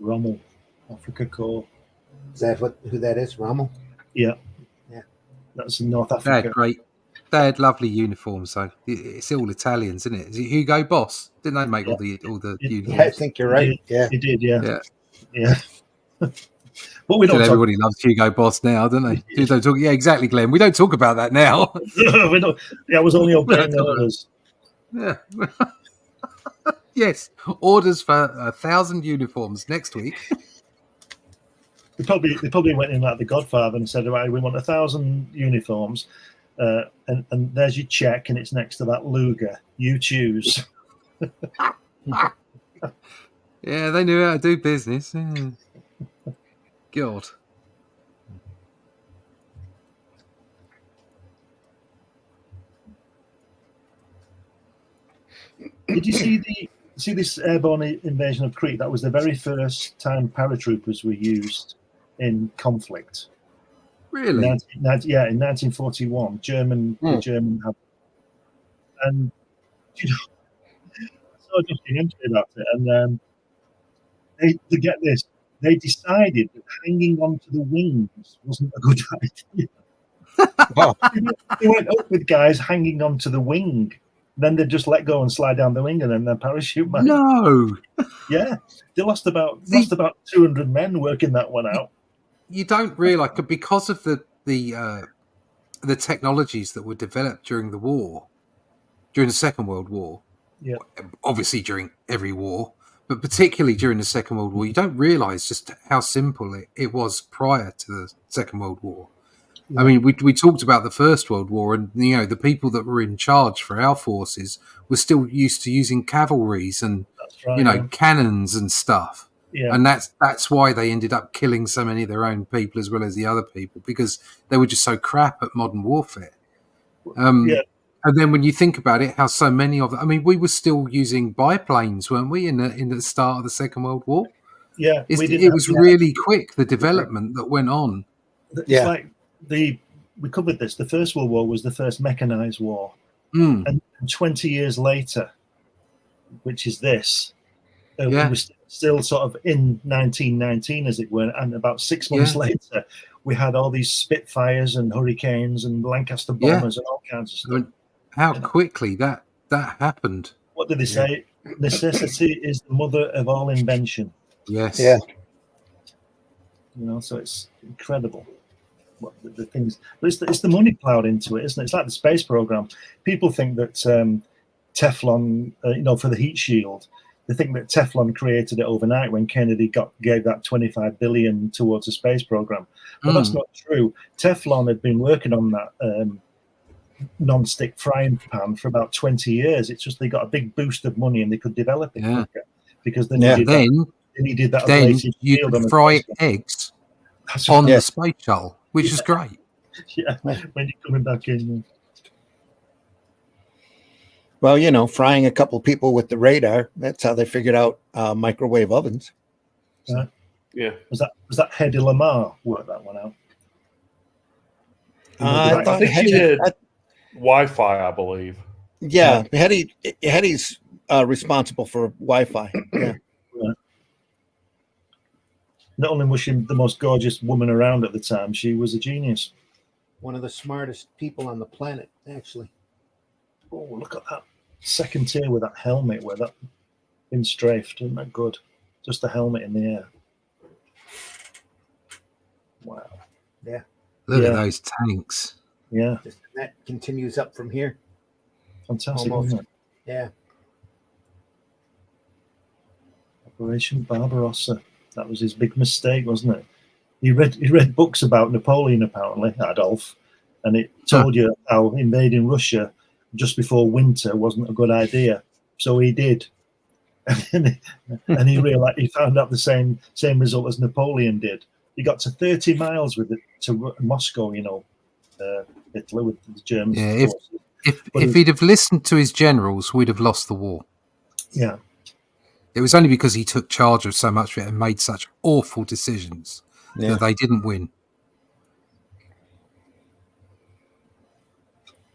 Rommel, Africa Corps. Is that who that is? Rommel? Yeah. Yeah. That's in North They Africa. had great. They had lovely uniforms, though. It's all Italians, isn't it? Is it Hugo Boss? Didn't they make all the uniforms? Yeah, I think you're right. Yeah. He did, yeah. Yeah. But we don't talk, Everybody loves Hugo Boss now, don't they? We don't talk. Yeah, exactly, Glenn. We don't talk about that now. we don't. Yeah, I was only obeying the orders. Yeah. Yes, orders for 1,000 uniforms next week. They probably went in like the Godfather and said, "Right, we want 1,000 uniforms, and there's your check, and it's next to that Luger. You choose." Yeah, they knew how to do business. Yeah. God. Did you see this airborne invasion of Crete? That was the very first time paratroopers were used in conflict. Really? In 1941, the German had, and you know, I saw a documentary about it, and to get this, they decided that hanging onto the wings wasn't a good idea. They went up with guys hanging onto the wing. Then they just let go and slide down the wing, and then their parachute man. No. Yeah, they lost about 200 men working that one out. You don't realise, because of the technologies that were developed during the war, during the Second World War. Yeah. Obviously during every war, but particularly during the Second World War, you don't realise just how simple it was prior to the Second World War. Yeah. I mean, we talked about the First World War, and the people that were in charge for our forces were still used to using cavalries and That's right, cannons and stuff. Yeah. And that's why they ended up killing so many of their own people as well as the other people, because they were just so crap at modern warfare. Yeah. And then when you think about it, how so many of them, I mean, we were still using biplanes, weren't we, in the start of the Second World War? Yeah, It was really quick, the development that went on. It's Yeah. like we covered this. The First World War was the first mechanized war, Mm. and 20 years later, which is this, Yeah. it was still sort of in 1919, as it were, and about 6 months Yeah. later, we had all these Spitfires and Hurricanes and Lancaster Yeah. bombers and all kinds of I stuff. mean, how quickly that happened. What did they say? Necessity is the mother of all invention. Yes. Yeah. So it's incredible. What the things, but it's the money plowed into it, isn't it? It's like the space program. People think that Teflon, for the heat shield, they think that Teflon created it overnight when Kennedy gave that $25 billion towards the space program. But that's not true. Teflon had been working on that non-stick frying pan for about 20 years. It's just they got a big boost of money and they could develop it quicker because they needed that Then ablative you shield on could the fry space. eggs That's on right. the space shuttle, which is great. Yeah, when you're coming back in. Well, frying a couple people with the radar, that's how they figured out microwave ovens. Yeah. Was that Hedy Lamarr worked that one out? I thought think she Hedy- did Wi-Fi, I believe. Yeah, Hetty's responsible for Wi-Fi. Yeah. not only was she the most gorgeous woman around at the time, she was a genius. One of the smartest people on the planet, actually. Oh, look at that second tier with that helmet, where that been strafed. Isn't that good? Just the helmet in the air. Wow. Look Yeah. at those tanks. Yeah, That continues up from here. fantastic. Almost. Isn't it? Yeah. Operation Barbarossa. That was his big mistake, wasn't it? He read books about Napoleon, apparently, Adolf, and it told you how invading Russia just before winter wasn't a good idea. So he did, and he realized he found out the same result as Napoleon did. He got to 30 miles with it to Moscow, Italy, with the Germans. Yeah, forces. If he'd have listened to his generals, we'd have lost the war. Yeah, It was only because he took charge of so much of it and made such awful decisions that they didn't win.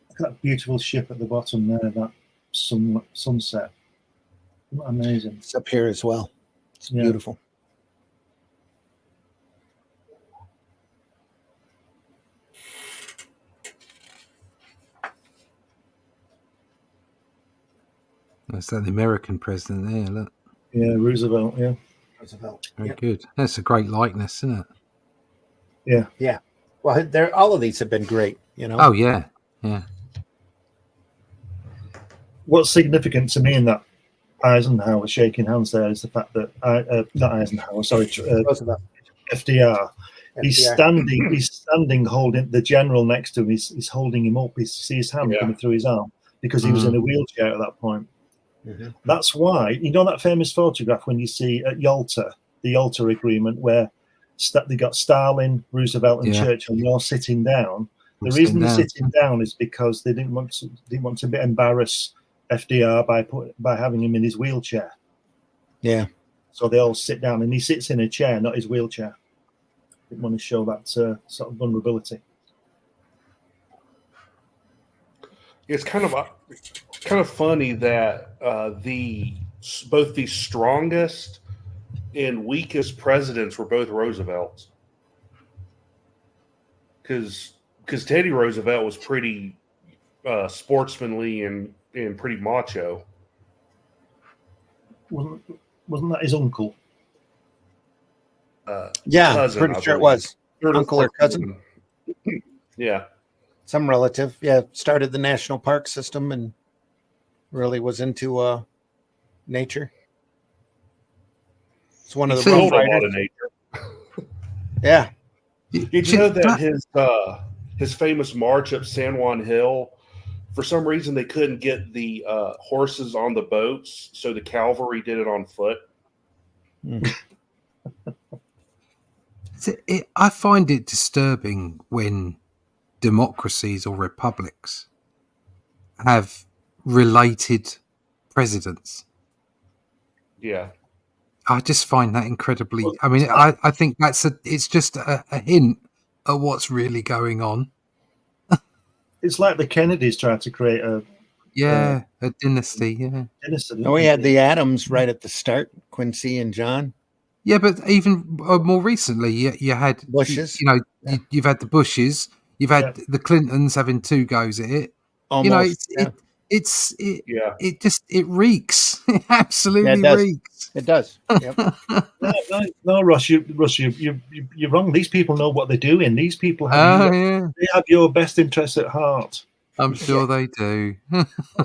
look at that beautiful ship at the bottom there. That sunset. Isn't that amazing? It's up here as well. It's Yeah. beautiful. That's the American president there. Look, Yeah, Roosevelt. Yeah. Roosevelt. very Yep. good. That's a great likeness, isn't it? Well, all of these have been great, Oh yeah, yeah. What's significant to me in that Eisenhower shaking hands there is the fact that not Eisenhower, sorry, Roosevelt. FDR. He's FDR. standing holding the general next to him. He's holding him up. You see his hand Yeah. coming through his arm because he was in a wheelchair at that point. Mhm. That's why, that famous photograph when you see at Yalta, the Yalta Agreement, where they got Stalin, Roosevelt, and Yeah. Churchill, and they're all sitting down. The All reason they're sitting down. sitting down is because they didn't want to embarrass FDR by having him in his wheelchair. Yeah. So they all sit down, and he sits in a chair, not his wheelchair. Didn't want to show that sort of vulnerability. It's kind of funny that both the strongest and weakest presidents were both Roosevelts, because Teddy Roosevelt was pretty sportsmanly and pretty macho. Wasn't that his uncle? Yeah, Cousin, pretty I sure it believe. was. Third or Uncle or fourth cousin? Yeah. Some relative. Yeah, started the national park system and really was into nature. It's one of the So- Rough Killed a lot Riders. of nature. Yeah. Did you know that his famous march up San Juan Hill, for some reason they couldn't get the horses on the boats, so the cavalry did it on foot. I find it disturbing when democracies or republics have related presidents. Yeah. I just find that incredibly. I mean, I think it's just a hint at what's really going on. It's like the Kennedys tried to create a Yeah, a dynasty. Yeah, dynasty. And we had the Adams right at the start, Quincy and John. yeah, but even more recently, you had Bushes. You've had the Bushes. You've had the Clintons having 2 goes at it. Almost. It reeks. It absolutely Yeah, it does. reeks. It does. Yep. No, Ross, you're wrong. These people know what they're doing. These people have they have your best interests at heart. I'm sure they do.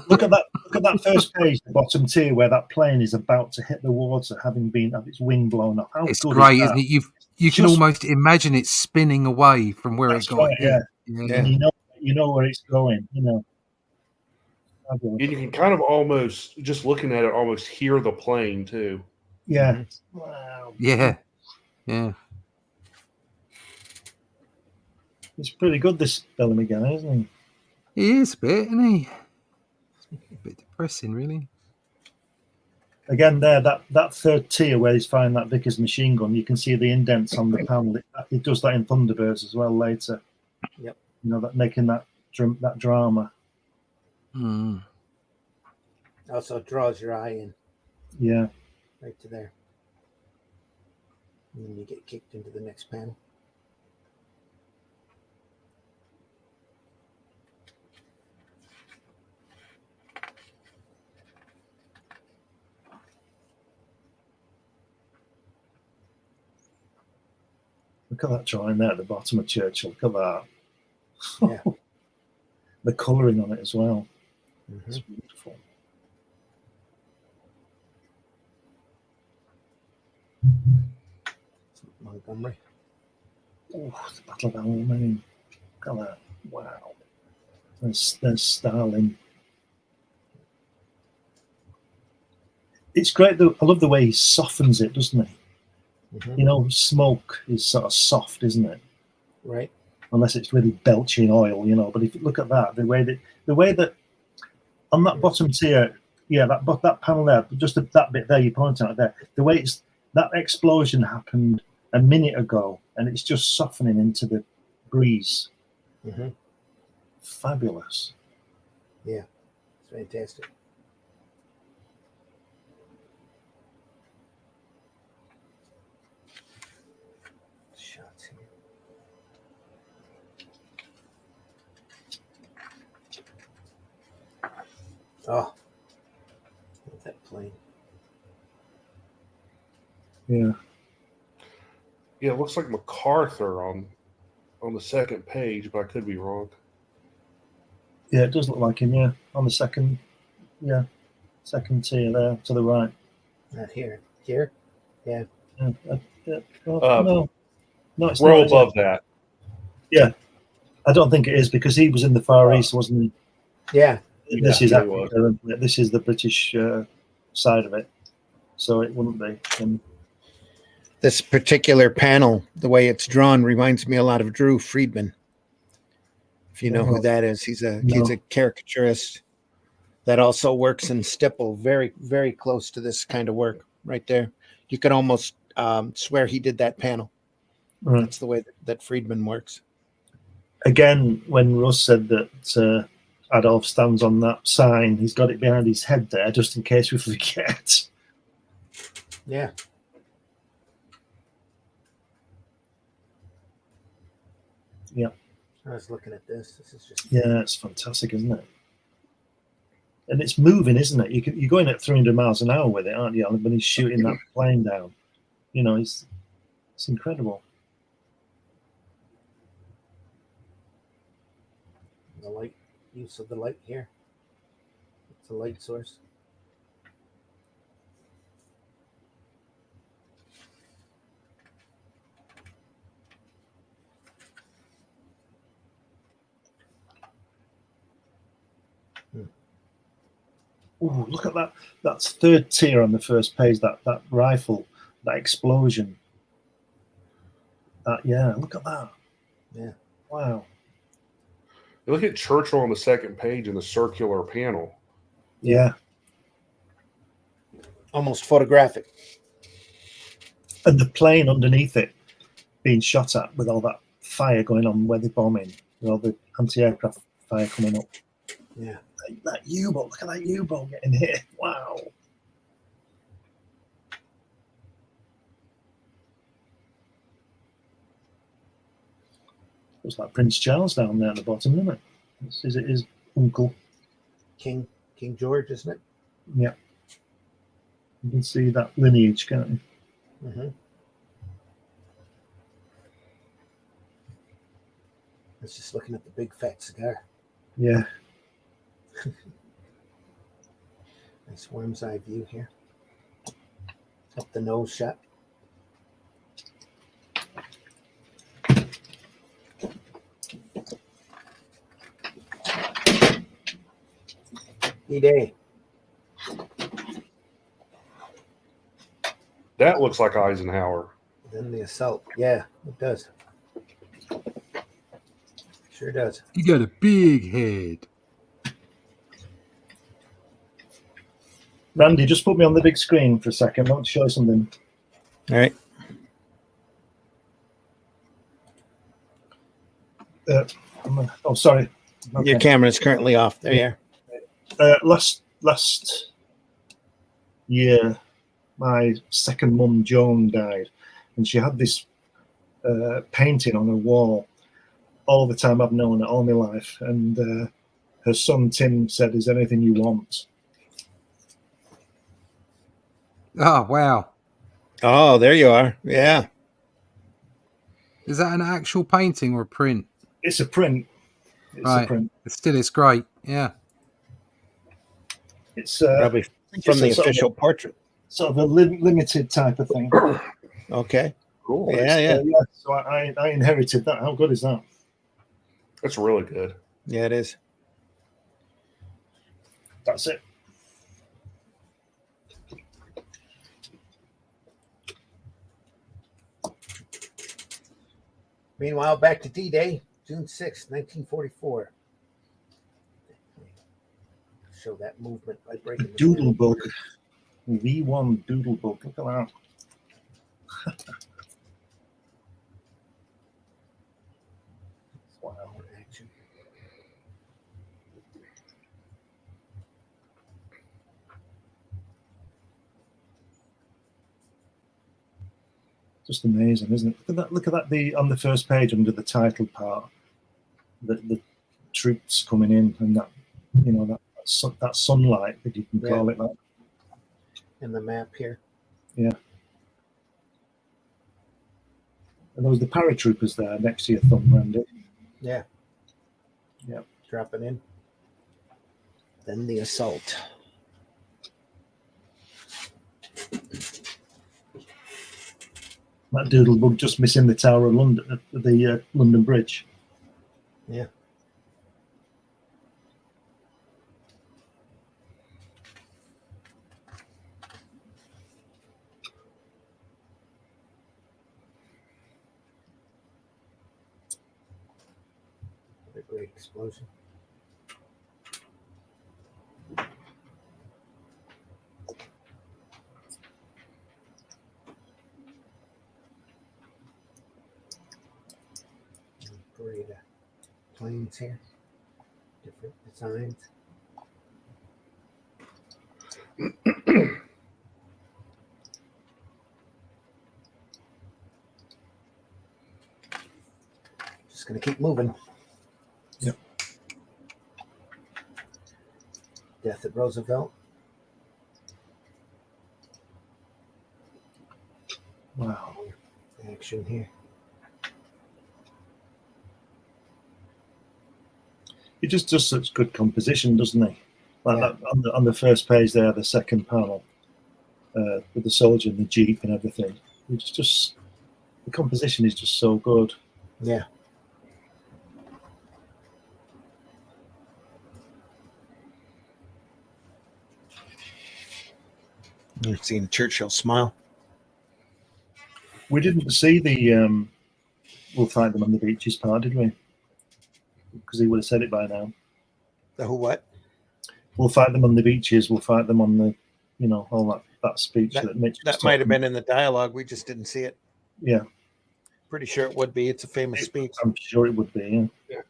Look at that first page, the bottom tier, where that plane is about to hit the water, having had its wing blown off. How It's good great, is that? isn't it? You can Just- almost imagine it spinning away from where That's it got right, hit. Yeah. And you know where it's going. And you can kind of almost, just looking at it, almost hear the plane too. Yeah. Wow. Yeah. Yeah. It's pretty good, this Bellamy guy, isn't he? He is a bit, isn't he? A bit depressing, really. Again, there, that third tier where he's firing that Vickers machine gun, you can see the indents on the panel. It does that in Thunderbirds as well later. Yep. That making that drama. Mm. Also draws your eye in Yeah. right to there. And then you get kicked into the next panel. Look at that drawing there at the bottom of Churchill. Look at that. Yeah. The colouring on it as well. Mm-hmm. It's beautiful. Montgomery. Oh, the Battle of Alamein. Look at that. Wow. There's Stalin. It's great though. I love the way he softens it, doesn't he? Mm-hmm. You know, smoke is sort of soft, isn't it? Right. Unless it's really belching oil, you know. But if you look at that, the way that on that bottom tier, yeah, that panel there, just that bit there you pointed out there, the way it's that explosion happened a minute ago, and it's just softening into the breeze. Mm-hmm. Fabulous. Yeah, it's fantastic. Shots here. Oh, look at that plane. Yeah. Yeah, it looks like MacArthur on the second page, but I could be wrong. Yeah, it does look like him, yeah. On the second tier there to the right. Not here. Here? Yeah. No, it's We're not, above that. I don't think it is because he was in the Far East, wasn't he? Yeah. This Yeah, is he Africa, this is the British side of it, so it wouldn't be. This particular panel, the way it's drawn, reminds me a lot of Drew Friedman. If you know who that is, he's a caricaturist that also works in stipple, very, very close to this kind of work right there. You could almost swear he did that panel. Right. That's the way that Friedman works. Again, when Russ said that Adolf stands on that sign, he's got it behind his head there, just in case we forget. Yeah. Yeah. I was looking at this. This is just It's fantastic, isn't it? And it's moving, isn't it? You're going at 300 miles an hour with it, aren't you? When he's shooting that plane down, you know, it's incredible. the light use of the light here. It's a light source. Ooh, look at that. That's third tier on the first page, that rifle, that explosion. Look at that. Yeah. Wow. You look at Churchill on the second page in the circular panel. Yeah. Almost photographic. And the plane underneath it being shot at with all that fire going on where they're bombing, with all the anti-aircraft fire coming up. Yeah. That U-boat, look at that U-boat getting hit. Wow. Looks like Prince Charles down there at the bottom, isn't it? Is it his uncle? King George, isn't it? Yeah. You can see that lineage, can't you? Mm-hmm. I was just looking at the big fat cigar. Yeah. Nice worm's eye view here. Up the nose shot. E-Day. That looks like Eisenhower. Then the assault. Yeah, it does. Sure does. You got a big head. Randy, just put me on the big screen for a second. I want to show you something. All right. Oh, sorry. Okay. Your camera is currently off. There you are. Last year, my second mum, Joan, died. and she had this painting on her wall all the time I've known her, all my life. And her son Tim said, "Is there anything you want?" Oh, wow. Oh, there you are. Yeah. Is that an actual painting or a print? It's a print. It's Right. a print. It's great. Yeah. It's Probably from the it's a sort of official portrait. sort of a limited type of thing. Okay. Cool. Yeah. So I inherited that. How good is that? That's really good. Yeah, it is. That's it. Meanwhile, back to D-Day, June 6th, 1944. Show that movement by breaking the Doodlebug. V1 Doodlebug. Look at that. Wow, action. Just amazing, isn't it? Look at that. Look at that. On the first page under the title part, the troops coming in, and that, you know, that sunlight, if you can call it that. And the map here. Yeah. And there was the paratroopers there next to your thumb, Randy. Yeah. Yeah. Dropping in. Then the assault. That Doodlebug just missing the Tower of London, the London Bridge. Yeah. What a great explosion. Great planes here, different designs. Just gonna keep moving. Yep. Death at Roosevelt. Wow. Action here. He just does such good composition, doesn't he? Like Yeah. that on the first page there, the second panel, with the soldier and the jeep and everything. It's just the composition is just so good. Yeah. You're seeing Churchill smile. We didn't see the "We'll fight them on the beaches" part, did we? Because he would have said it by now. The who what? We'll fight them on the beaches. We'll fight them on the, you know, all that speech that Mitch. That might have been in the dialogue. We just didn't see it. Yeah, Pretty sure it would be. It's a famous speech. I'm sure it would be. Yeah.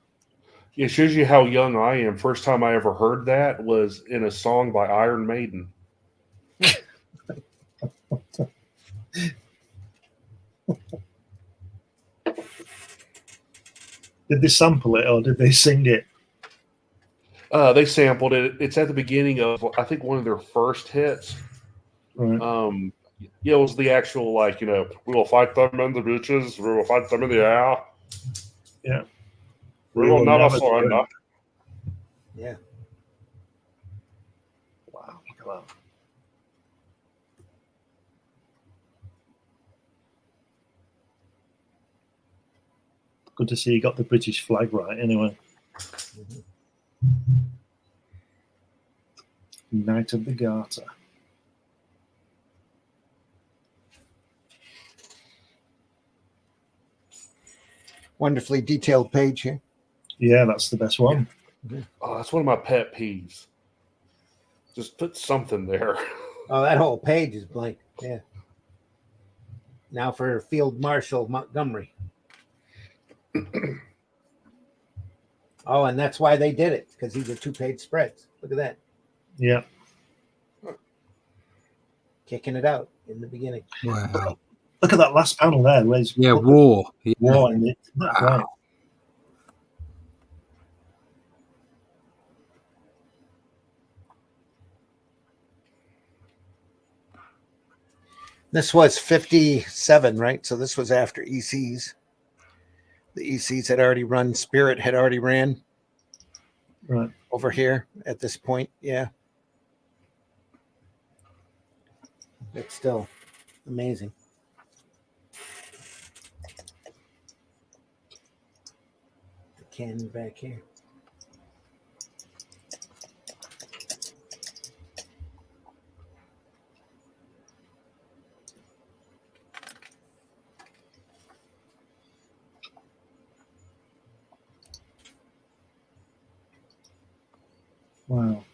It shows you how young I am. First time I ever heard that was in a song by Iron Maiden. Did they sample it or did they sing it? They sampled it. It's at the beginning of, I think, one of their first hits. Right. Yeah, it was the actual, like, you know, we will fight them in the beaches, we will fight them in the air. Yeah. We will never surrender. Yeah. Wow, look at that. Good to see you got the British flag right anyway. Mhm. Knight of the Garter. Wonderfully detailed page here. Yeah, that's the best one. Oh, that's one of my pet peeves. Just put something there. Oh, that whole page is blank. Yeah. Now for Field Marshal Montgomery. Oh, and that's why they did it, because these are 2-page spreads. Look at that. Yeah. Kicking it out in the beginning. Wow. Look at that last panel there. Where it's Yeah, war. Yeah. war in it. Isn't that Wow. great? This was 57, right? So this was after ECs. The ECs had already run. Spirit had already ran Right. over here at this point. Yeah. It's still amazing. The cannon back here. Wow.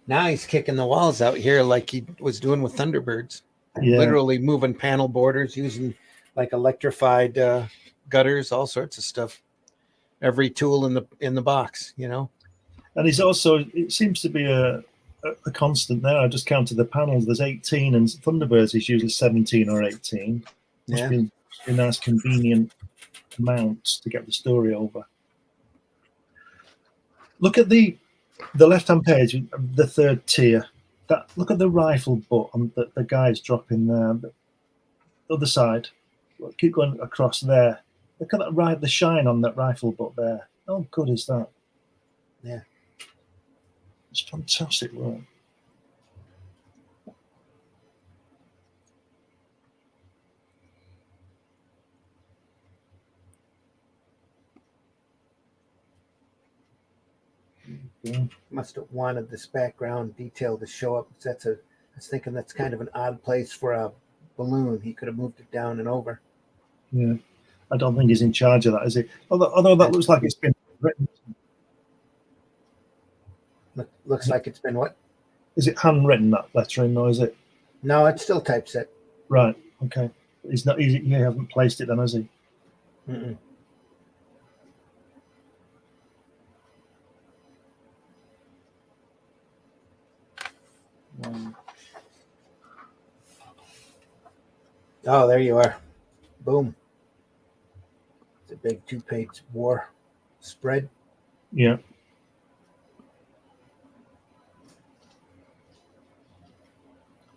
Now he's kicking the walls out here like he was doing with Thunderbirds. Yeah. Literally moving panel borders, using like electrified gutters, all sorts of stuff. Every tool in the box, you know. And he's also, it seems to be a constant there. I just counted the panels. There's 18, and Thunderbirds is usually 17 or 18. Must Yeah. be a nice, convenient amount to get the story over. Look at the left-hand page, the third tier. That look at the rifle butt on the guy's dropping there. The other side. Look, keep going across there. Look at that the shine on that rifle butt there. How good is that? Yeah. It's fantastic work. Yeah. Must have wanted this background detail to show up. I was thinking that's kind of an odd place for a balloon. He could have moved it down and over. Yeah. I don't think he's in charge of that, is he? Although that looks like it's been written. Looks like it's been what? Is it handwritten, that lettering, or is it? No, it's still typeset. Right. Okay. He's not. He hasn't placed it then, has he? Mm-mm. Oh, there you are. Boom. It's a big 2-page war spread. Yeah.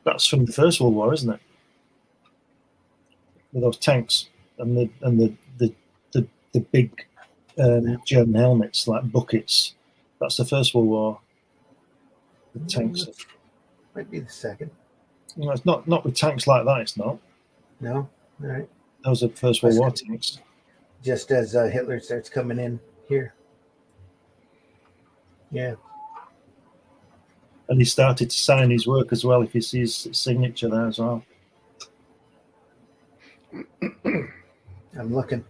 That's from the First World War, isn't it? With those tanks and the big German helmets like buckets. That's the First World War. The tanks. Might be the second. No, it's not with tanks like that. It's not. No? All right. Those are First World War tanks. Just as Hitler starts coming in here. Yeah. And he started to sign his work as well, if you see his signature there as well. I'm looking.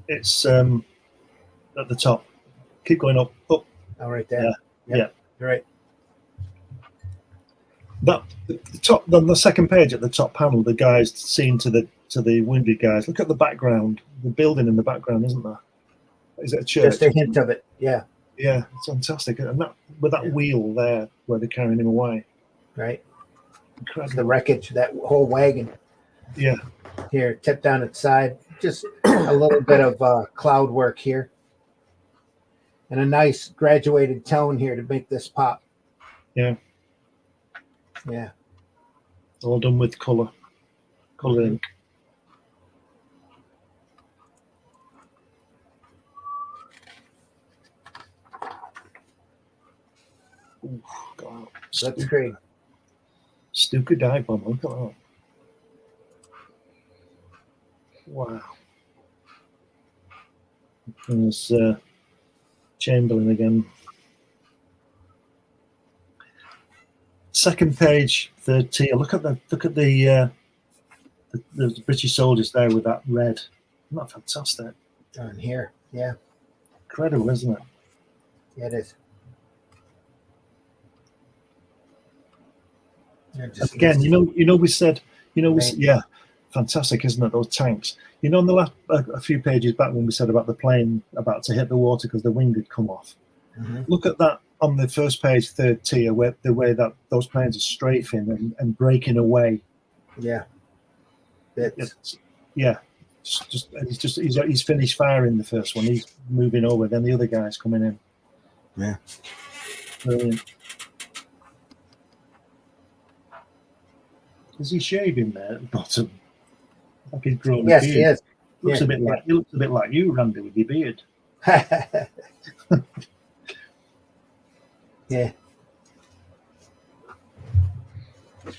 It's at the top. Keep going up. Oh, right there. Yeah. You're right. That the top, then the second page at the top panel, the guys seen to the wounded guys. Look at the background, the building in the background, isn't there? Is it a church? Just a hint of it. Yeah. Yeah, it's fantastic. And that with that wheel there where they're carrying him away. Right. Incredible. The wreckage, that whole wagon. Yeah. Here, tipped down its side. Just a little bit of cloud work here. And a nice graduated tone here to make this pop. Yeah. Yeah. All done with colour ink. Ooh, God. That's great. Stuka dive bomb. Look at that. Wow. There's Chamberlain again. Second page, third tier. Look at the British soldiers there with that red. Isn't that fantastic? On here. Yeah. Incredible, isn't it? Yeah, it is. Again, we said, yeah, fantastic, isn't it? Those tanks. On the last a few pages back when we said about the plane about to hit the water because the wing had come off. Mm-hmm. Look at that on the first page, third tier, where the way that those planes are strafing and breaking away Yeah. He's finished firing the first one. He's moving over. Then the other guy's coming in. Yeah. Brilliant. Is he shaving there at the bottom? Like he's grown a Yes, beard. he is. Looks Yeah, a bit like he looks a bit like you, Randy, with your beard. Yeah.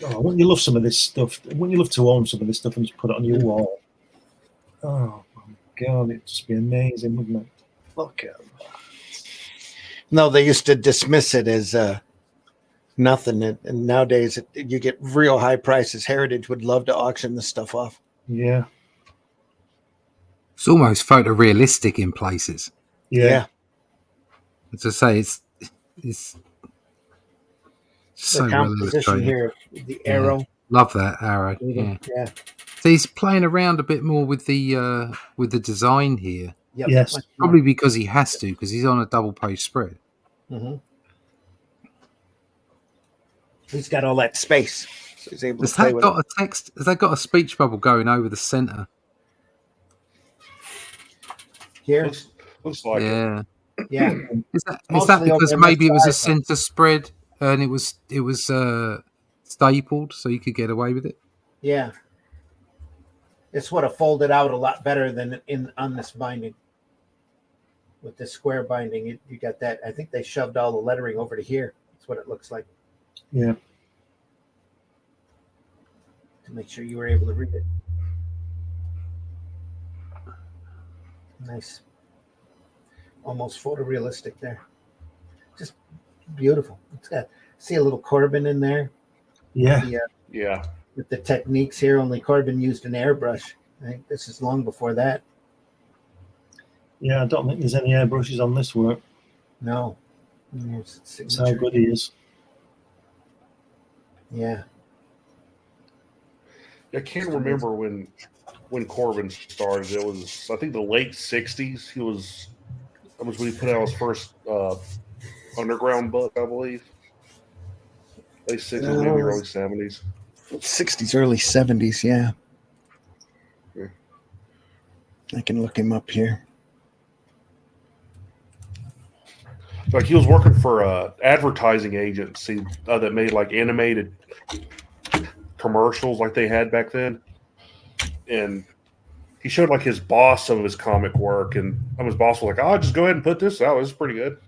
Oh, wouldn't you love some of this stuff? Wouldn't you love to own some of this stuff and just put it on your wall? Oh my god, it'd just be amazing, wouldn't it? Look at that. No, they used to dismiss it as nothing, and nowadays you get real high prices. Heritage would love to auction this stuff off. Yeah. It's almost photorealistic in places. Yeah. As I say, it's so The well composition illustrated. here, the arrow. Love that arrow. Yeah. Yeah. So he's playing around a bit more with the design here. Yep. Yes. Probably because he has to, because he's on a double page spread. Mm-hmm. He's got all that space, so he's able Has to play that with got it. a text? Has that got a speech bubble going over the center? Here. Looks like it. Yeah. Yeah. Is that Mostly because over maybe it was a left side, center spread and it was stapled so you could get away with it? Yeah. This would have folded out a lot better than on this binding. With the square binding, you got that. I think they shoved all the lettering over to here. That's what it looks like. Yeah. To make sure you were able to read it. Nice. Almost photorealistic there. Just beautiful. It's got, see a little Corbin in there. Yeah. Yeah. With the techniques here, only Corbin used an airbrush. I think this is long before that. Yeah, I don't think there's any airbrushes on this work. No. That's how good he is. Yeah. I can't remember when Corbin started. It was, I think, the late '60s. That was when he put out his first underground book, I believe. Late '60s, maybe early '70s. 60s, early 70s, yeah. Yeah. I can look him up here. Like he was working for a advertising agency that made like animated commercials like they had back then. And he showed like his boss some of his comic work, and his boss was like, "Oh, just go ahead and put this out. This is pretty good."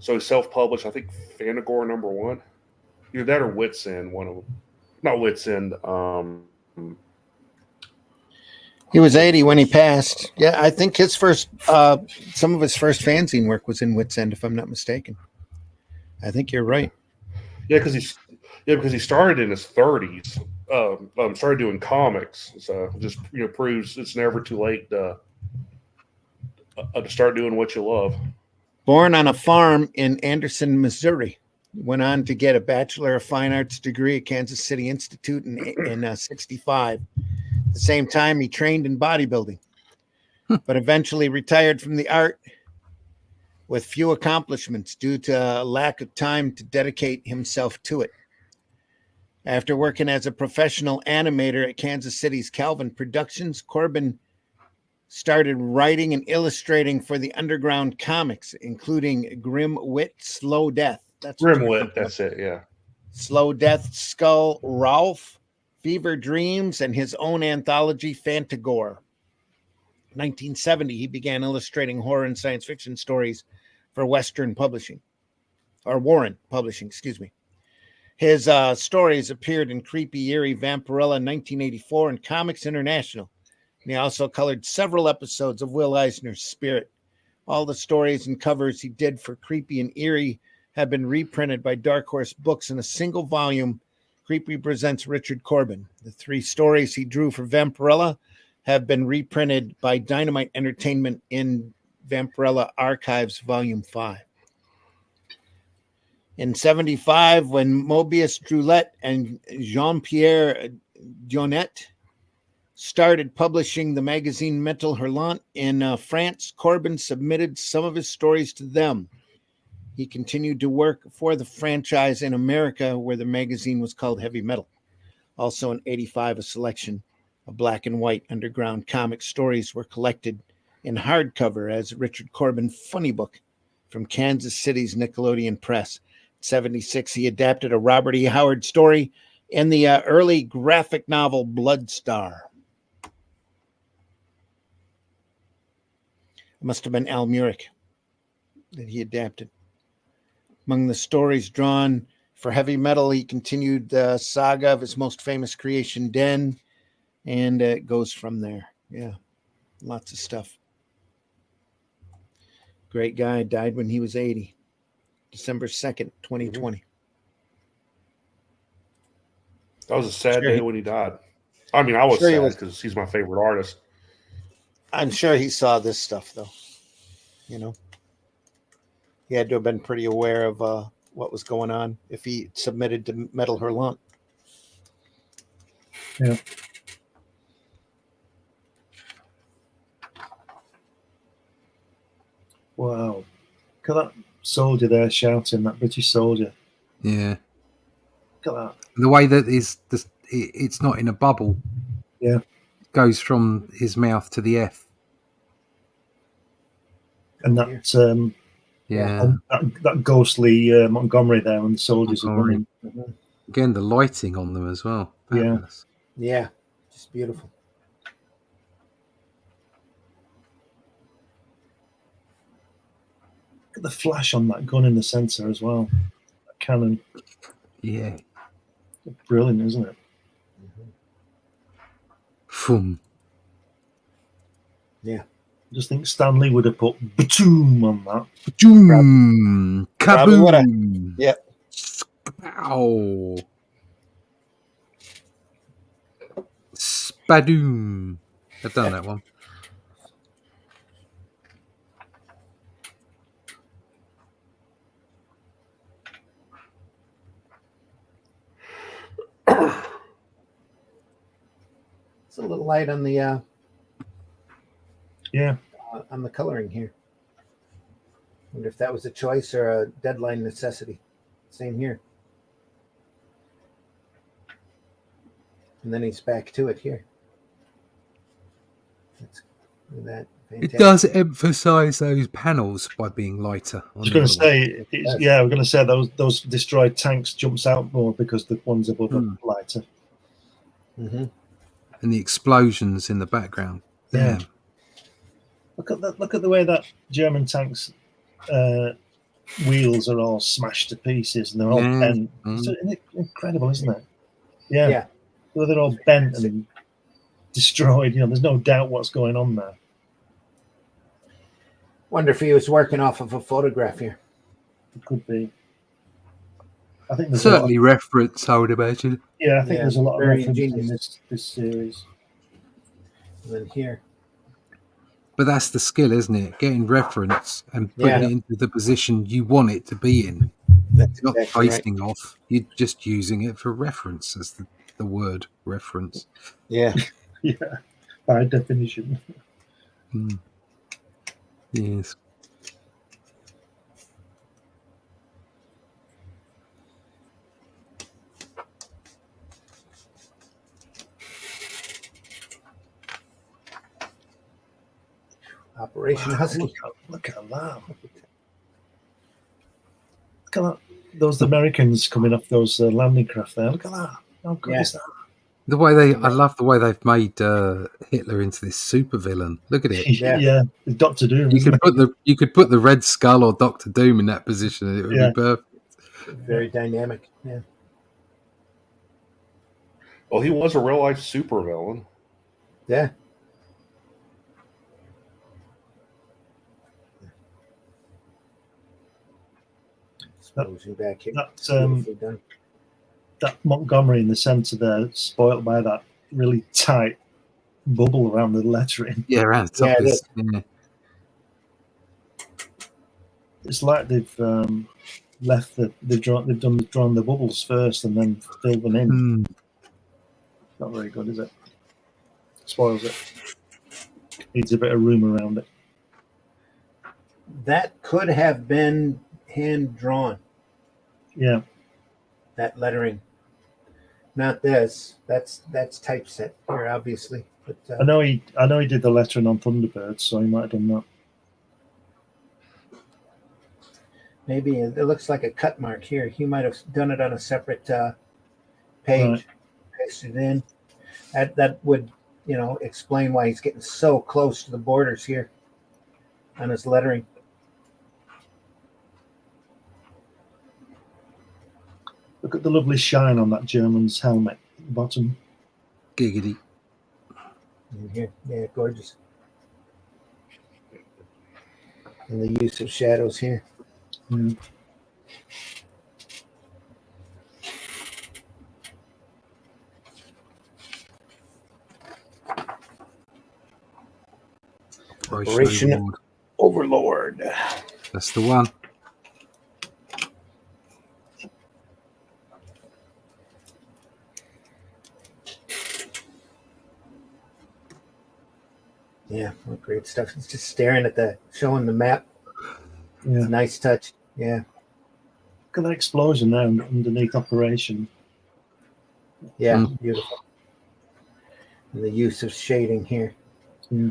So he self-published, I think, Fanagore #1. Either that or Wits End, one of them. Not Wits End. He was 80 when he passed. Yeah, I think his first, some of his first fanzine work was in Wits End, if I'm not mistaken. I think you're right. Yeah, because he started in his 30s. Started doing comics, so just proves it's never too late to start doing what you love. Born on a farm in Anderson, Missouri, went on to get a Bachelor of Fine Arts degree at Kansas City Institute in 65. At the same time, he trained in bodybuilding, but eventually retired from the art with few accomplishments due to a lack of time to dedicate himself to it. After working as a professional animator at Kansas City's Calvin Productions, Corbin started writing and illustrating for the underground comics, including Grim Wit, Slow Death. That's Grim Wit, that's it, yeah. Slow Death, Skull, Ralph, Fever Dreams, and his own anthology, Fantagore. 1970, he began illustrating horror and science fiction stories for Warren Publishing, excuse me. His stories appeared in Creepy Eerie Vampirella in 1984 and Comics International. And he also colored several episodes of Will Eisner's Spirit. All the stories and covers he did for Creepy and Eerie have been reprinted by Dark Horse Books in a single volume, Creepy Presents Richard Corbin. The 3 stories he drew for Vampirella have been reprinted by Dynamite Entertainment in Vampirella Archives Volume 5. In 75, when Mobius Drulet and Jean-Pierre Dionnet started publishing the magazine Mental Hurlant in France, Corbin submitted some of his stories to them. He continued to work for the franchise in America, where the magazine was called Heavy Metal. Also in 85, a selection of black and white underground comic stories were collected in hardcover as Richard Corbin Funny Book from Kansas City's Nickelodeon Press. 76, he adapted a Robert E. Howard story in the early graphic novel Blood Star. It must have been Al Murick that he adapted. Among the stories drawn for heavy metal, he continued the saga of his most famous creation, Den, and it goes from there. Yeah, lots of stuff. Great guy, died when he was 80, December 2nd, 2020. That was a sad Sure day he- when he died. I mean, I was Sure he sad was. because he's my favorite artist. I'm sure he saw this stuff, though. You know, he had to have been pretty aware of what was going on if he submitted to Metal Hurlant. Yeah. Wow. Look at that soldier there shouting, that British soldier. Yeah. Look at that. The way that it's not in a bubble. Yeah. It goes from his mouth to the F. And that Yeah. that ghostly Montgomery there and the soldiers are Montgomery. running. Again, the lighting on them as well. Yeah. Fabulous. Yeah, just beautiful. Look at the flash on that gun in the center as well. That cannon. Yeah. Brilliant, isn't it? Boom. Yeah. I just think Stanley would have put Batum on that. Boom. Probably woulda. Kaboom. Yeah. Ow. Spadoom. I've done that one. It's a little light on the Yeah. on the coloring here. Wonder if that was a choice or a deadline necessity. Same here. And then he's back to it here. That's that. It does emphasize those panels by being lighter. I was going to say, we're going to say those destroyed tanks jumps out more because the ones above are lighter. Mm-hmm. And the explosions in the background. Yeah. Damn. Look at the way that German tanks wheels are all smashed to pieces and they're all bent. It's incredible, isn't it? Yeah. Yeah. Well, they're all bent and destroyed. There's no doubt what's going on there. Wonder if he was working off of a photograph here. It could be. I think there's Certainly reference, I would imagine. Yeah, I think there's a lot of very reference in ingenious. this series. And then here. But that's the skill, isn't it? Getting reference and putting it into the position you want it to be in. That's Not exactly right. basing off. You're just using it for reference as the word reference. Yeah. Yeah, by definition. Mm. Yes. Operation Husky. Look at that. Look at that. Those Americans coming off those landing craft there. Look at that. How good is that? I love the way they've made Hitler into this supervillain. Look at it. Yeah, Doctor Doom. You could put the Red Skull or Doctor Doom in that position, and it would be perfect. Very dynamic. Yeah. Well, he was a real life supervillain. Yeah. Exposing back here. That Montgomery in the centre there, spoiled by that really tight bubble around the lettering. Yeah, around the top. It's like they've left they've drawn the bubbles first and then filled them in. Not very good, is it? Spoils it. Needs a bit of room around it. That could have been hand drawn. Yeah. That lettering. Not this. That's typeset here, obviously. But I know he did the lettering on Thunderbirds, so he might have done that. maybe it looks like a cut mark here. He might have done it on a separate page, Right. pasted it in. That would, explain why he's getting so close to the borders here on his lettering. Look at the lovely shine on that German's helmet at the bottom. Giggity. In here, yeah, gorgeous. And the use of shadows here. Yeah. Operation Operation Overlord. Overlord. That's the one. Yeah, what great stuff. It's just staring at showing the map. Yeah. Nice touch. Yeah, Look at that explosion there underneath Operation. yeah, Mm. beautiful. And the use of shading here. Yeah.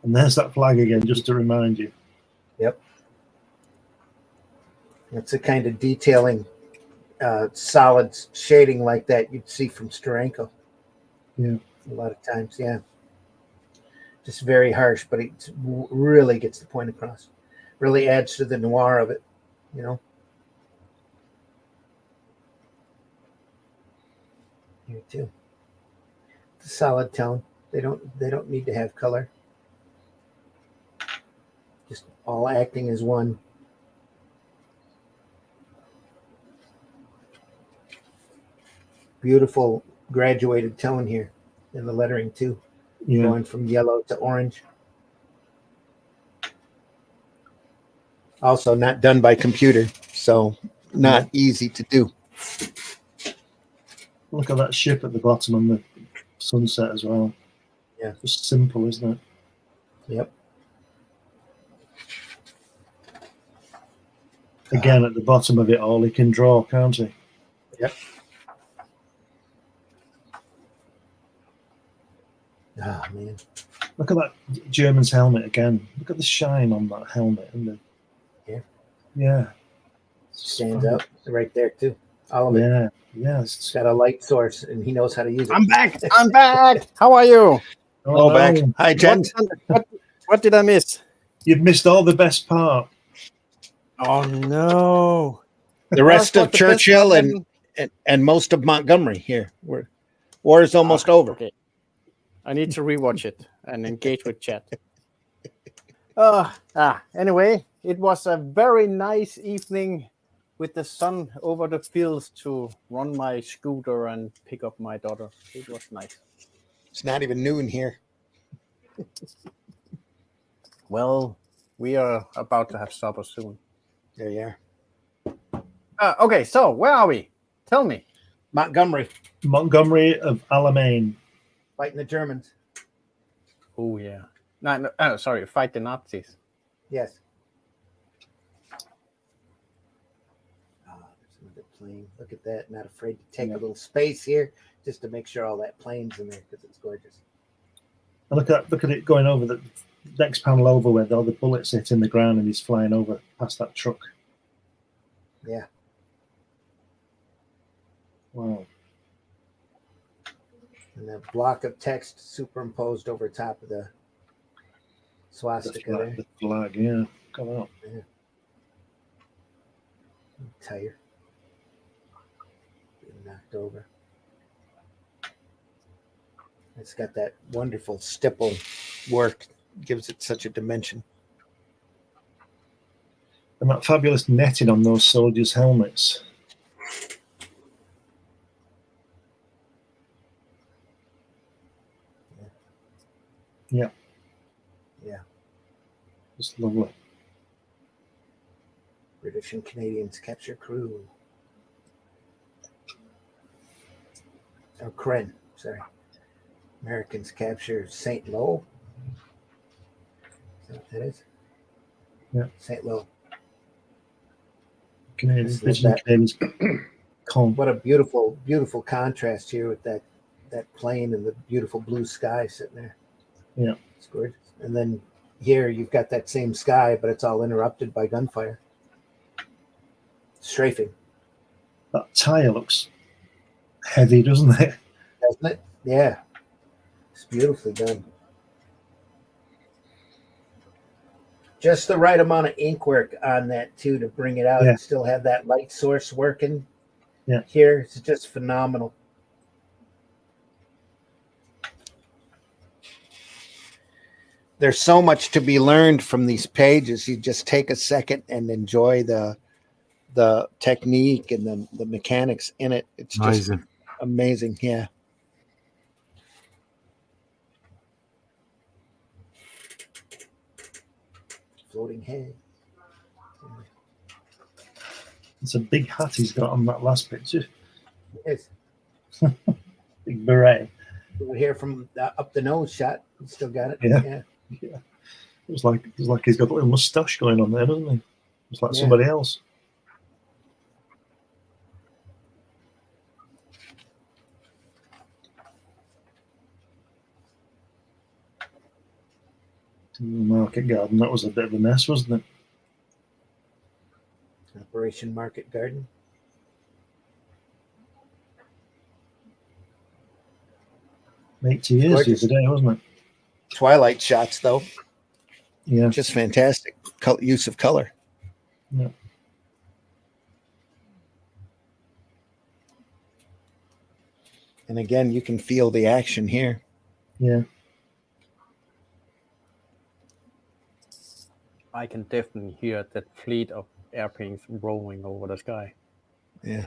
And there's that flag again, just to remind you. That's the kind of detailing, solid shading like that you'd see from Steranko. Yeah. A lot of times, yeah. Just very harsh, but it really gets the point across. Really adds to the noir of it, Here too. It's a solid tone. They don't need to have color. Just all acting as one. Beautiful graduated tone here in the lettering too, Yeah. going from yellow to orange. Also not done by computer, so not easy to do. Look at that ship at the bottom and the sunset as well. Yeah. Just simple, isn't it? Yep. Again, at the bottom of it all, he can draw, can't he? Yep. Oh man. Look at that German's helmet again. Look at the shine on that helmet. And yeah. Stands out right there too. All of it. Yeah. Yeah. It's got a light source and he knows how to use it. I'm back. I'm back. How are you? Hello, no. back. Hi, Jen. What did I miss? You've missed all the best part. Oh no! The rest That's of what the best Churchill part and most of Montgomery here. War is almost over. Okay. I need to rewatch it and engage with chat. Anyway, it was a very nice evening with the sun over the fields to run my scooter and pick up my daughter. It was nice. It's not even noon here. Well, we are about to have supper soon. There you are. Okay, so where are we? Tell me. Montgomery Montgomery of Alamein. fighting the Germans. Oh yeah. No, sorry, fight the Nazis. Yes. Oh, there's another plane. Look at that. Not afraid to take a little space here just to make sure all that plane's in there because it's gorgeous. And look at it going over the next panel over where all the bullets hit in the ground and he's flying over past that truck. Yeah. Wow. And that block of text superimposed over top of the swastika there. The flag, yeah. Come on. I'm tired. Getting knocked over. It's got that wonderful stipple work. Gives it such a dimension. And that fabulous netting on those soldiers' helmets. Yeah. Yeah. It's lovely. British and Canadians capture crew. Oh, Kren, sorry. Americans capture St. Lo. Is that what that is? Yeah. St. Lo. Canadians, Let's British and love Canadians What a beautiful, beautiful contrast here with that plane and the beautiful blue sky sitting there. Yeah. It's gorgeous. And then here you've got that same sky, but it's all interrupted by gunfire. Strafing. That tire looks heavy, doesn't it? Doesn't it? Yeah. It's beautifully done. Just the right amount of ink work on that too to bring it out Yeah. and still have that light source working. Yeah. Here it's just phenomenal. There's so much to be learned from these pages. You just take a second and enjoy the technique and the mechanics in it. It's just Amazing. amazing. Yeah. Floating head. It's a big hat he's got on that last picture. It's Big beret. over here from up the nose shot. You still got it. Yeah. Yeah. It's like he's got a little moustache going on there, doesn't he? It's like Yeah. somebody else. Market Garden, that was a bit of a mess, wasn't it? Operation Market Garden. Years the Gorgeous. other day, wasn't it? Twilight shots, though, Yeah. just fantastic use of color. Yeah. And again, you can feel the action here. Yeah. I can definitely hear that fleet of airplanes rolling over the sky. Yeah.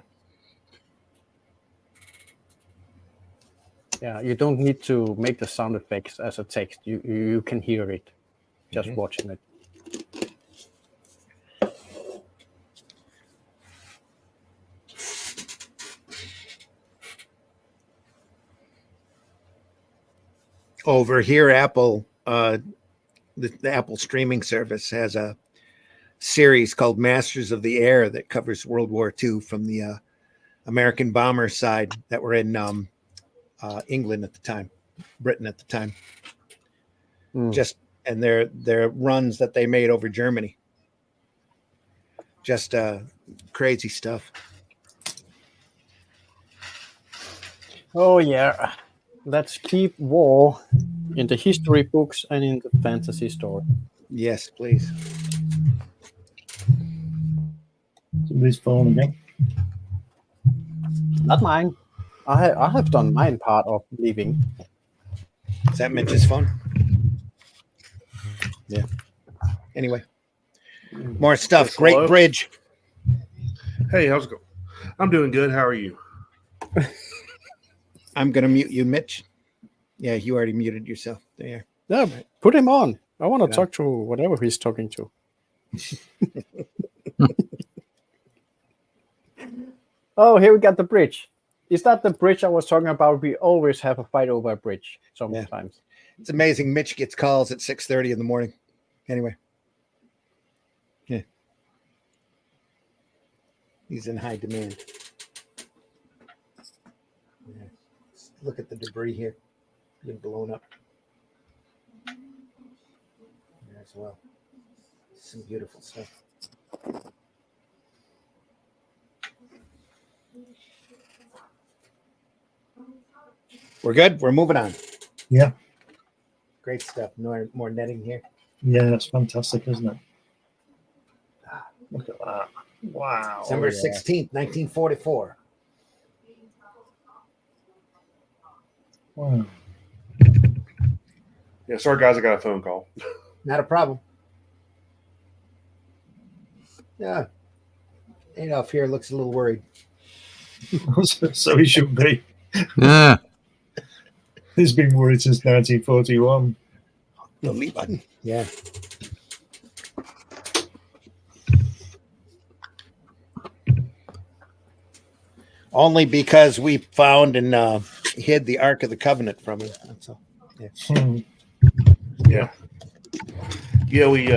Yeah, you don't need to make the sound effects as a text. You can hear it just watching it. Over here, Apple, the Apple streaming service has a series called Masters of the Air that covers World War II from the American bomber side that were in England at the time, Britain at the time. Just and their runs that they made over Germany. Just crazy stuff. Oh yeah, let's keep war in the history books and in the fantasy story. Yes, please. Somebody's phone again. Not mine. I have done mine part of leaving. Is that Mitch's phone? Yeah. Anyway, more stuff. Yes, Great hello. bridge. Hey, how's it going? I'm doing good. How are you? I'm going to mute you, Mitch. Yeah, you already muted yourself. There. Yeah, put him on. I want to Yeah. talk to whatever he's talking to. Oh, here we got the bridge. Is that the bridge I was talking about? We always have a fight over a bridge sometimes. It's amazing. Mitch gets calls at 6:30 in the morning. Anyway. Yeah. He's in high demand. Yeah. Look at the debris here. Been blown up. There as well. Some beautiful stuff. We're good. We're moving on. Yeah. Great stuff. More netting here. Yeah, that's fantastic, isn't it? Look at that. Wow. December yeah. 16th, 1944. Wow. Yeah, sorry guys, I got a phone call. Not a problem. Yeah. Adolf here looks a little worried. So he should be. Yeah. He's been worried since 1941. The leave button. Yeah. Only because we found and hid the Ark of the Covenant from him. That's all. Hmm. Yeah. Yeah, we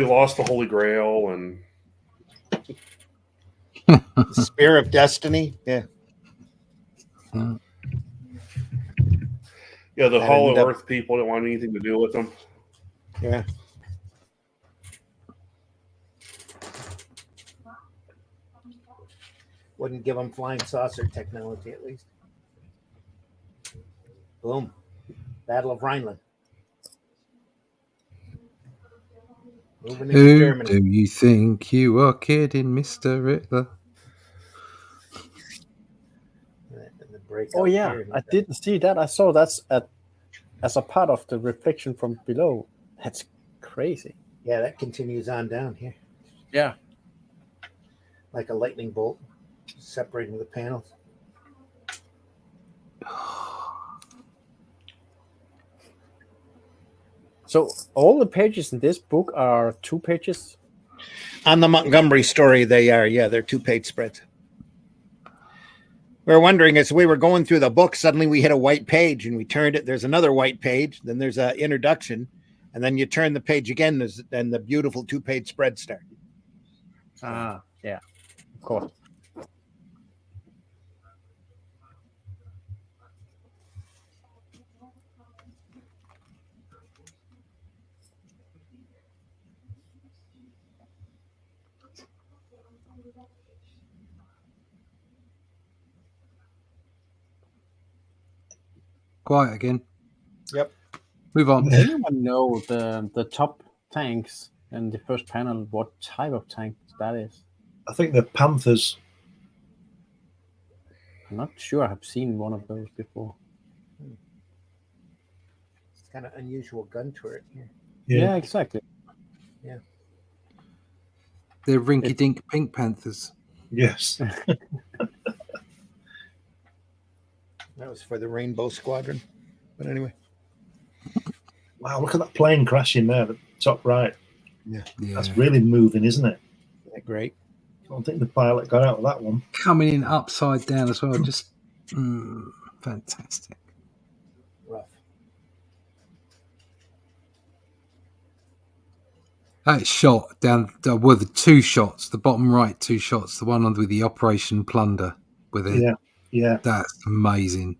lost the Holy Grail and The Spear of Destiny. Yeah. Yeah, the That Hollow ended up- Earth people don't want anything to do with them. Yeah. Wouldn't give them flying saucer technology, at least. Boom. Battle of Rhineland. Moving into Who Germany. do you think you are kidding, Mr. Riddler? And the breakout Oh yeah, here. I didn't see that. I saw that's as a part of the reflection from below. That's crazy. Yeah, that continues on down here. Yeah. Like a lightning bolt separating the panels. So all the pages in this book are 2 pages. On the Montgomery story, they are. Yeah, they're 2-page spreads. We were wondering as we were going through the book, suddenly we hit a white page and we turned it. There's another white page. Then there's an introduction. And then you turn the page again. And the beautiful 2-page spread starts. Yeah, of course. Quiet again. Yep. Move on. Does anyone know the top tanks in the first panel? What type of tank that is? I think the Panthers. I'm not sure I've seen one of those before. It's kind of unusual gun turret here. Yeah, exactly. They're rinky-dink Pink Panthers. Yes. That was for the Rainbow Squadron. But anyway. Wow, look at that plane crashing there, the top right. Yeah. That's really moving, isn't it? Isn't that great? I don't think the pilot got out of that one. Coming in upside down as well. Just fantastic. Rough. That shot down, well, the 2 shots, the bottom right 2 shots, the one with the Operation Plunder with it. Yeah, yeah. That's amazing.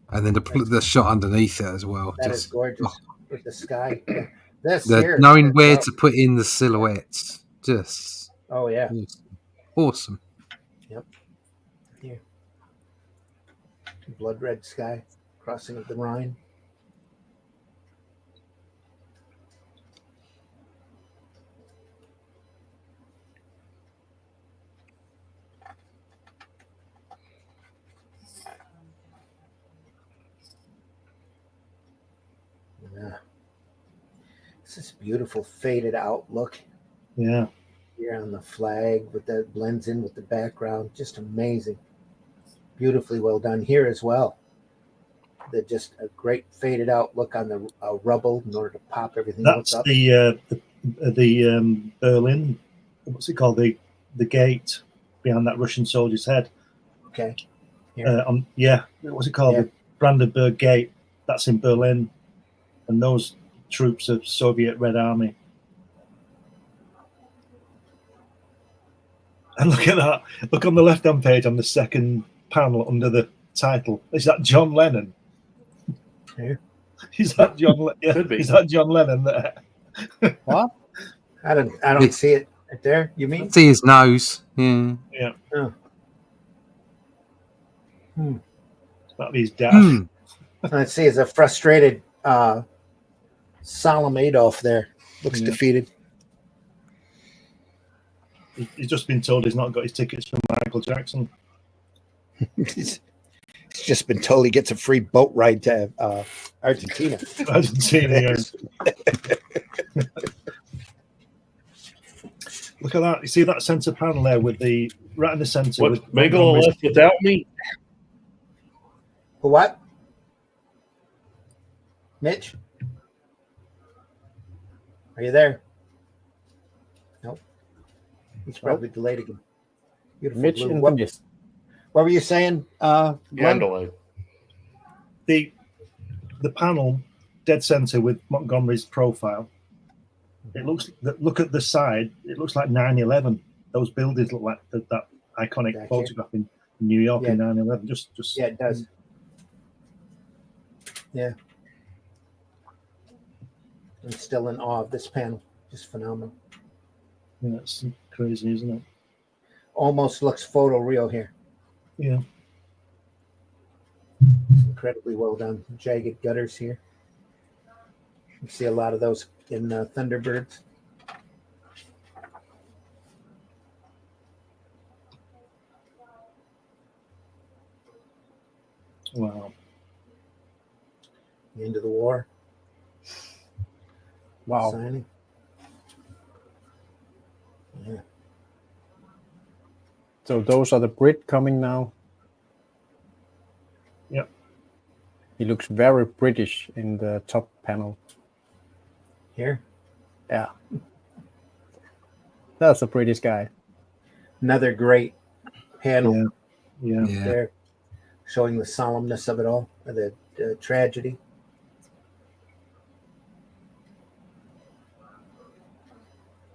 And then the shot underneath it as well. That is Just gorgeous with the sky. Yeah. This the, here. knowing where to put in the silhouettes. Just Oh, yeah. awesome. Here. Blood red sky. Crossing of the Rhine. Yeah. This is beautiful faded out look Yeah. here on the flag with that blends in with the background. Just amazing. Beautifully well done here as well. Just a great faded out look on the rubble in order to pop everything else That's up. the Berlin. What's it called? The gate behind that Russian soldier's head. Okay. What's it called? Yeah. The Brandenburg Gate. That's in Berlin, and those troops are Soviet Red Army. And look at that! Look on the left-hand page on the second panel under the title. Is that John Lennon? Yeah. Is that John? Yeah. Could be. Is that John Lennon there? What? I don't see it right there. You mean? See his nose. Yeah. Yeah. Oh. That is dad. Hmm. Let's see. It's a frustrated Solemn Adolf there. Looks Yeah. defeated. He's just been told he's not got his tickets for Michael Jackson. He's just been told he gets a free boat ride to Argentina. Argentina. Look at that! You see that center panel there with the right in the center. What? With Mengele left without me? What? Mitch? Are you there? Nope. He's probably delayed again. Beautiful Mitch blue. in the What mist. were you saying? Glenn? Mandalay. the panel dead center with Montgomery's profile. It looks. Look at the side. It looks like 9/11. Those buildings look like that iconic Back photograph in New York Yeah. in 9/11. Just Yeah, it does. Yeah. I'm still in awe of this panel. Just phenomenal. Yeah, it's crazy, isn't it? Almost looks photoreal here. Yeah. Incredibly well done. Jagged gutters here. You see a lot of those in Thunderbirds. Wow. The end of the war. Wow. Signing. Yeah. So those are the Brit coming now. Yep. He looks very British in the top panel. Here. Yeah. That's a British guy. Another great panel Yeah. Yeah. there, showing the solemnness of it all, the tragedy.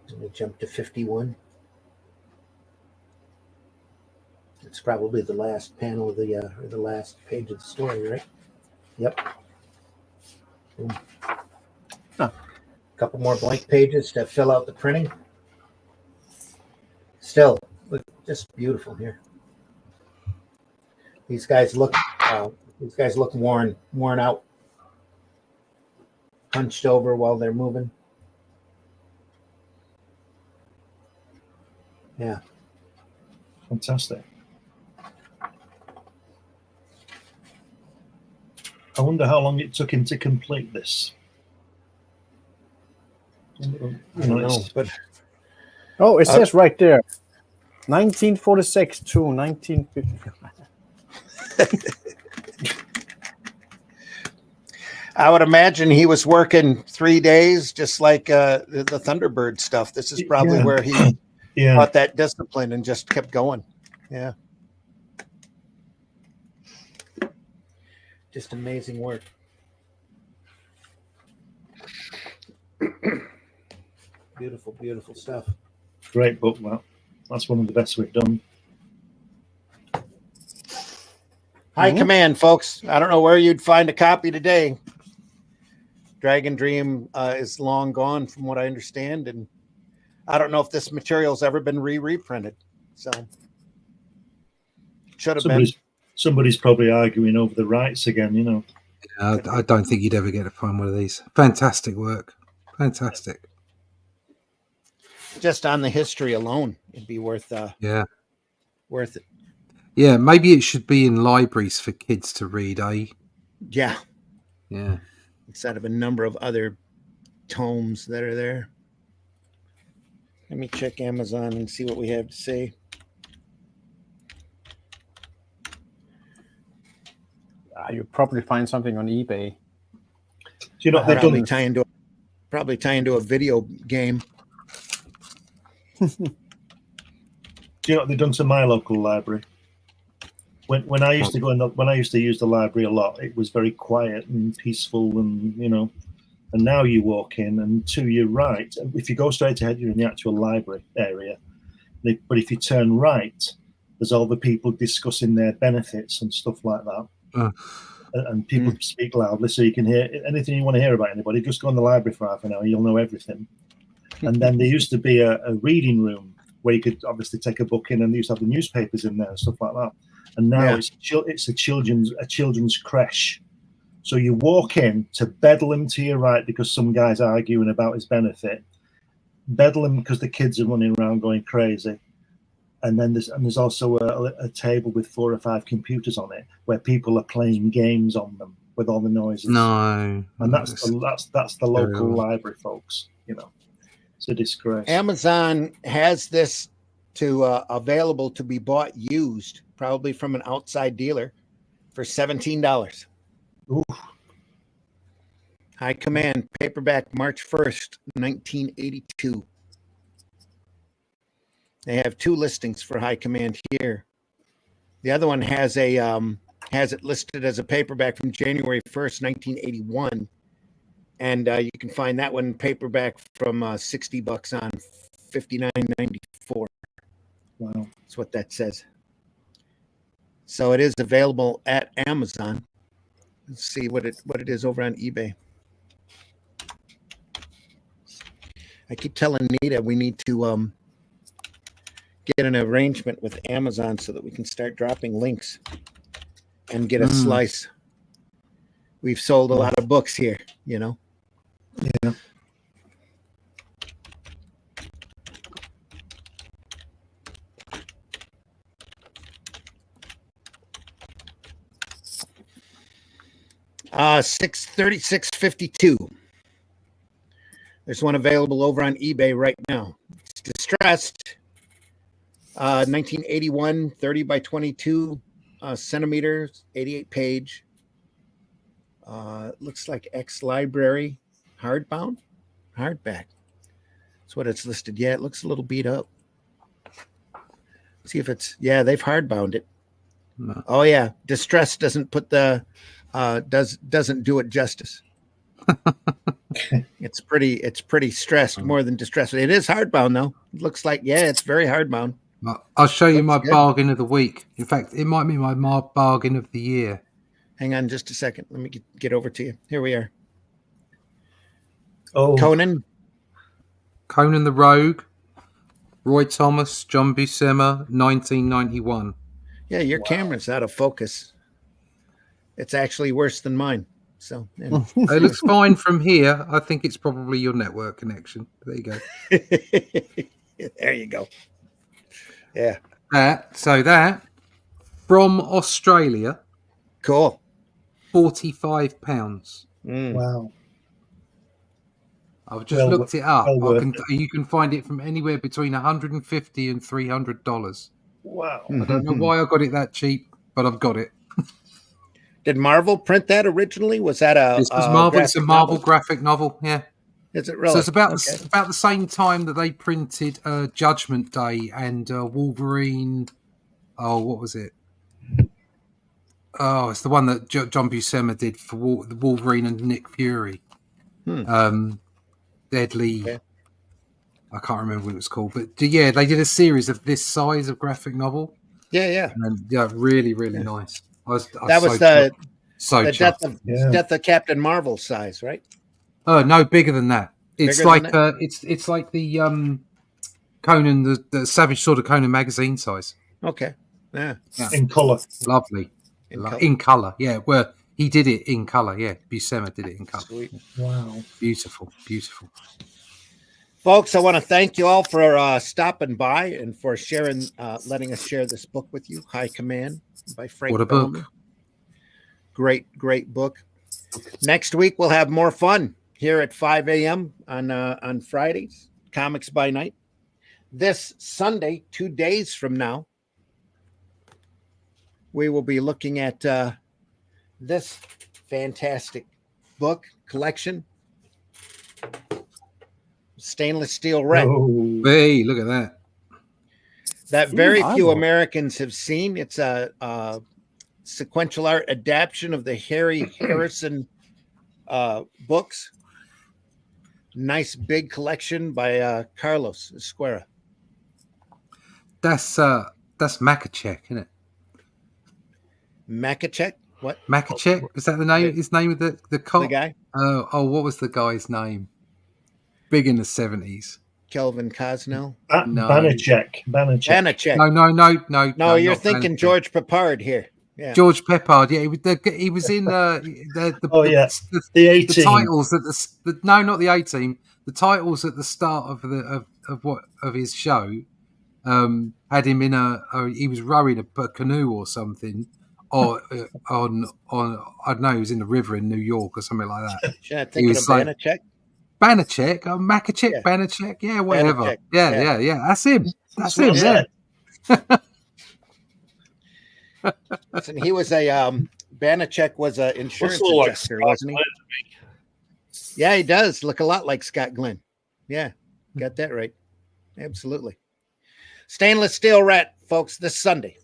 Let me jump to 51. It's probably the last panel of the or the last page of the story, right? Yep. Boom. Huh. Couple more blank pages to fill out the printing. Still, look, just beautiful here. These guys look worn out, hunched over while they're moving. Yeah. Fantastic. I wonder how long it took him to complete this. I don't know, but Oh, it says right there, 1946 to 1950. I would imagine he was working 3 days, just like the Thunderbird stuff. This is probably Yeah. where he Yeah. got that discipline and just kept going. Yeah. Just amazing work. Beautiful, beautiful stuff. Great book, that. That's one of the best we've done. High Command, folks. I don't know where you'd find a copy today. Dragon Dream is long gone, from what I understand, and I don't know if this material's ever been reprinted. So should have been. Somebody's probably arguing over the rights again, you know. I don't think you'd ever get to find one of these. Fantastic work. Fantastic. Just on the history alone, it'd be worth Yeah. worth it. Yeah, maybe it should be in libraries for kids to read, eh? Yeah, Yeah. instead of a number of other tomes that are there. Let me check Amazon and see what we have to say. You probably find something on eBay. Do you know what they've Probably done? tie into a video game. Do you know what they've done to my local library? When I used to when I used to use the library a lot, it was very quiet and peaceful, and you know. And now you walk in, and to your right, if you go straight ahead, you're in the actual library area. But if you turn right, there's all the people discussing their benefits and stuff like that. And people speak loudly, so you can hear anything you want to hear about anybody. Just go in the library for half an hour, you'll know everything. And then there used to be a reading room where you could obviously take a book in, and they used to have the newspapers in there and stuff like that. And now it's a children's creche. So you walk in to Bedlam to your right because some guy's arguing about his benefit. Bedlam because the kids are running around going crazy. And then there's also a table with 4 or 5 computers on it where people are playing games on them with all the noises. No. And that's the local library, folks. You know, it's a disgrace. Amazon has this available to be bought used, probably from an outside dealer, for $17. Ooh. High Command paperback, March 1st, 1982. They have 2 listings for High Command here. The other one has it listed as a paperback from January 1st, 1981. And you can find that one paperback from $60 on $59.94. Wow. That's what that says. So it is available at Amazon. Let's see what it is over on eBay. I keep telling Nita we need to get an arrangement with Amazon so that we can start dropping links and get a slice. We've sold a lot of books here, you know. Yeah. $636.52. There's one available over on eBay right now. It's distressed. 1981, 30 by 22 centimeters, 88 page. Looks like ex-library, hardbound, hardback. That's what it's listed. Yeah, it looks a little beat up. See if it's, yeah, they've hardbound it. No. Oh yeah, distress doesn't put the doesn't do it justice. It's pretty stressed, more than distressed. It is hardbound though. It looks like, yeah, it's very hardbound. I'll show you my Looks good. bargain of the week. In fact, it might be my bargain of the year. Hang on just a second. Let me get over to you. Here we are. Oh, Conan. Conan the Rogue, Roy Thomas, John Buscema, 1991. Yeah, your camera's out of focus. It's actually worse than mine. So and- It looks fine from here. I think it's probably your network connection. There you go. there you go. Yeah. That from Australia, Cool. £45. Mm. wow. I've just Well, looked it up. well worth You can find it from anywhere between $150 and $300. Wow. I don't know why I got it that cheap, but I've got it. Did Marvel print that originally? Was that a This was Marvel. It's a graphic Marvel novel? graphic novel. Yeah. Is it really? So it's about Okay. about the same time that they printed Judgment Day and Wolverine. Oh, what was it? Oh, it's the one that John Buscema did for the Wolverine and Nick Fury. Deadly. Okay. I can't remember what it was called, but yeah, they did a series of this size of graphic novel, Yeah. and yeah, really nice. That was the chuffed. Death of Captain Marvel size, right? Oh no, bigger than that. It's Bigger like than it's like the Conan, the Savage Sword of Conan magazine size. Okay. Yeah. In colour. Lovely. In color. Yeah. Where he did it in color. Yeah, Buscema did it in color. Sweet. Wow. Beautiful. Folks, I want to thank you all for stopping by and for sharing, letting us share this book with you. High Command by Frank What a Bellamy. book. Great book. Next week we'll have more fun here at 5 a.m. on Fridays, Comics by Night. This Sunday, 2 days from now, we will be looking at this fantastic book collection, Stainless Steel Red, Oh, Hey, look at that. that very I few know. Americans have seen. It's a sequential art adaptation of the Harry Harrison books. Nice big collection by Carlos Esquerra. That's Makachek, isn't it? Makachek? What? Makachek? Is that the name? His name of the cop? The guy? Oh, what was the guy's name? Big in the 70s. Kelvin Cosnell? No. Banachek. Banachek. No, You're not thinking Banachek. George Peppard here. Yeah. George Peppard. Yeah, he was in Oh, yeah. the The 18. titles at not the 18. The titles at the start of his show had him in he was rowing a canoe or something, or on I don't know, he was in the river in New York or something like that. Should I think of was like- Banachek? Banachek, Makachek, Yeah. Banachek, yeah, whatever. Banachek, Yeah. That's him. That's him. Yeah. Listen, he was a Banachek was an insurance Looks a little like adjuster, Scott wasn't he? Yeah, he does look a lot like Scott Glenn. Yeah, got that right. Absolutely. Stainless Steel Rat, folks, this Sunday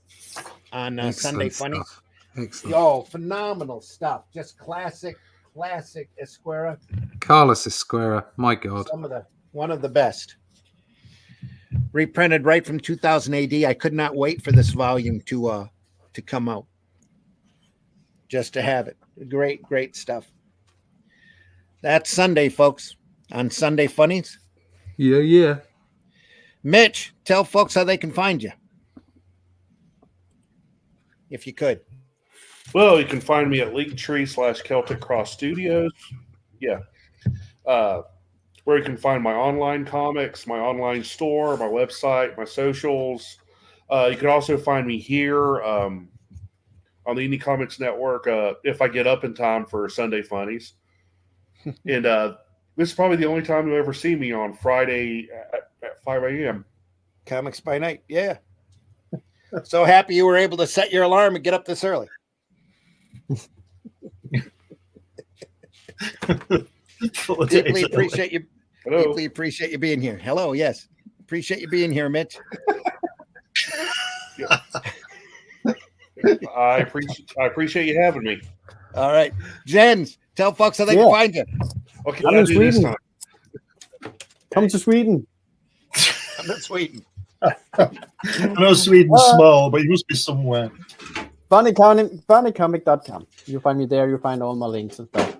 on Sunday Excellent Funny. stuff. Excellent. Yo, phenomenal stuff. Just classic Esquerra. Carlos Esquerra, my God. One of the best. reprinted right from 2000 AD. I could not wait for this volume to come out, just to have it. Great stuff. That's Sunday, folks, on Sunday Funnies. Yeah. Mitch, tell folks how they can find you, if you could. Well, you can find me at Linktree/Celtic Cross Studios. Yeah. Where you can find my online comics, my online store, my website, my socials. You can also find me here on the Indie Comics Network if I get up in time for Sunday Funnies. And this is probably the only time you'll ever see me on Friday at 5 a.m. Comics by Night. Yeah. So happy you were able to set your alarm and get up this early. Deeply appreciate you. Hello. Deeply appreciate you being here. Hello. Yes. Appreciate you being here, Mitch. I appreciate you having me. All right. Jens, tell folks how they can find you. Okay, I'm I'll in do this Sweden. time. Come to Sweden. I'm in Sweden. I know Sweden's small, but you must be somewhere. Funnycomic.com. You find me there. You find all my links and stuff.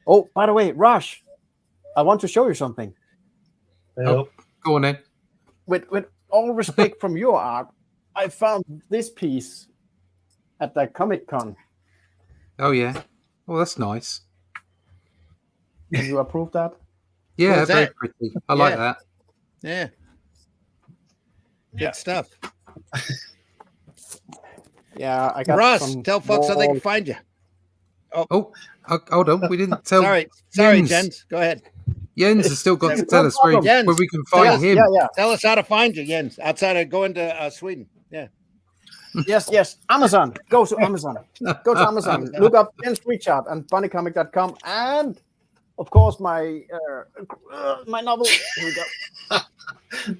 Oh, by the way, Rush, I want to show you something. Yep. Go on then. With all respect from your art, I found this piece at the Comic Con. Oh yeah. Oh, that's nice. Do you approve that? Yeah, What's very that? pretty. I like Yeah. that. Yeah. Good Yeah. stuff. Yeah, I got Ross, some tell folks how they can wall- find you. Oh, hold on. We didn't tell. Sorry, Jens. Jens. Go ahead. Jens has still got Yeah, to tell no us where, problem. where we can Tell find us- him. Yeah. Tell us how to find you, Jens, outside of going to Sweden. Yeah. Yes. Amazon. Go to Amazon. Go to Amazon. Look up Jens Richard and funnycomic.com, and of course my novel. Here we go. I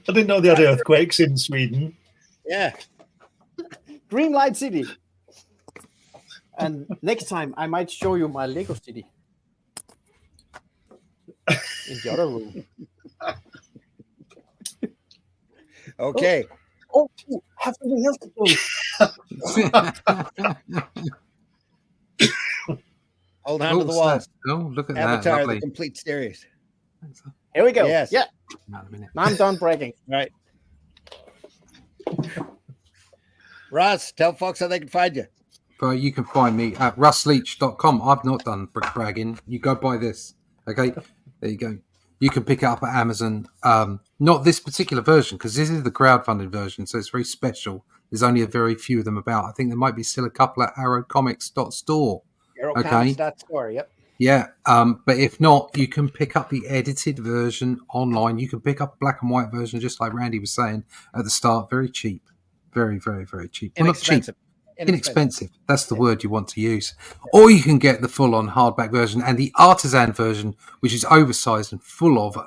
didn't know they had earthquakes in Sweden. Yeah. Dreamlight City. And next time I might show you my Lego City in the other room. Okay. Oh, have something else to do. Hold on to the what's walls. that? Oh, look at that. Avatar, Lovely. the complete series. Here we go. Yes. Yeah. Not a minute. Now I'm done breaking. Right. Ross, tell folks how they can find you. But you can find me at russleach.com. I've not done brick bragging. You go buy this. Okay. There you go. You can pick it up at Amazon. Not this particular version, because this is the crowdfunded version, so it's very special. There's only a very few of them about. I think there might be still a couple at arrowcomics.store. Aerocomics.store. Yep. Yeah, but if not, you can pick up the edited version online. You can pick up a black and white version, just like Randy was saying at the start. Very cheap. Very, very, very cheap. Well, not cheap. Inexpensive. That's the word you want to use. Or you can get the full-on hardback version and the artisan version, which is oversized and full of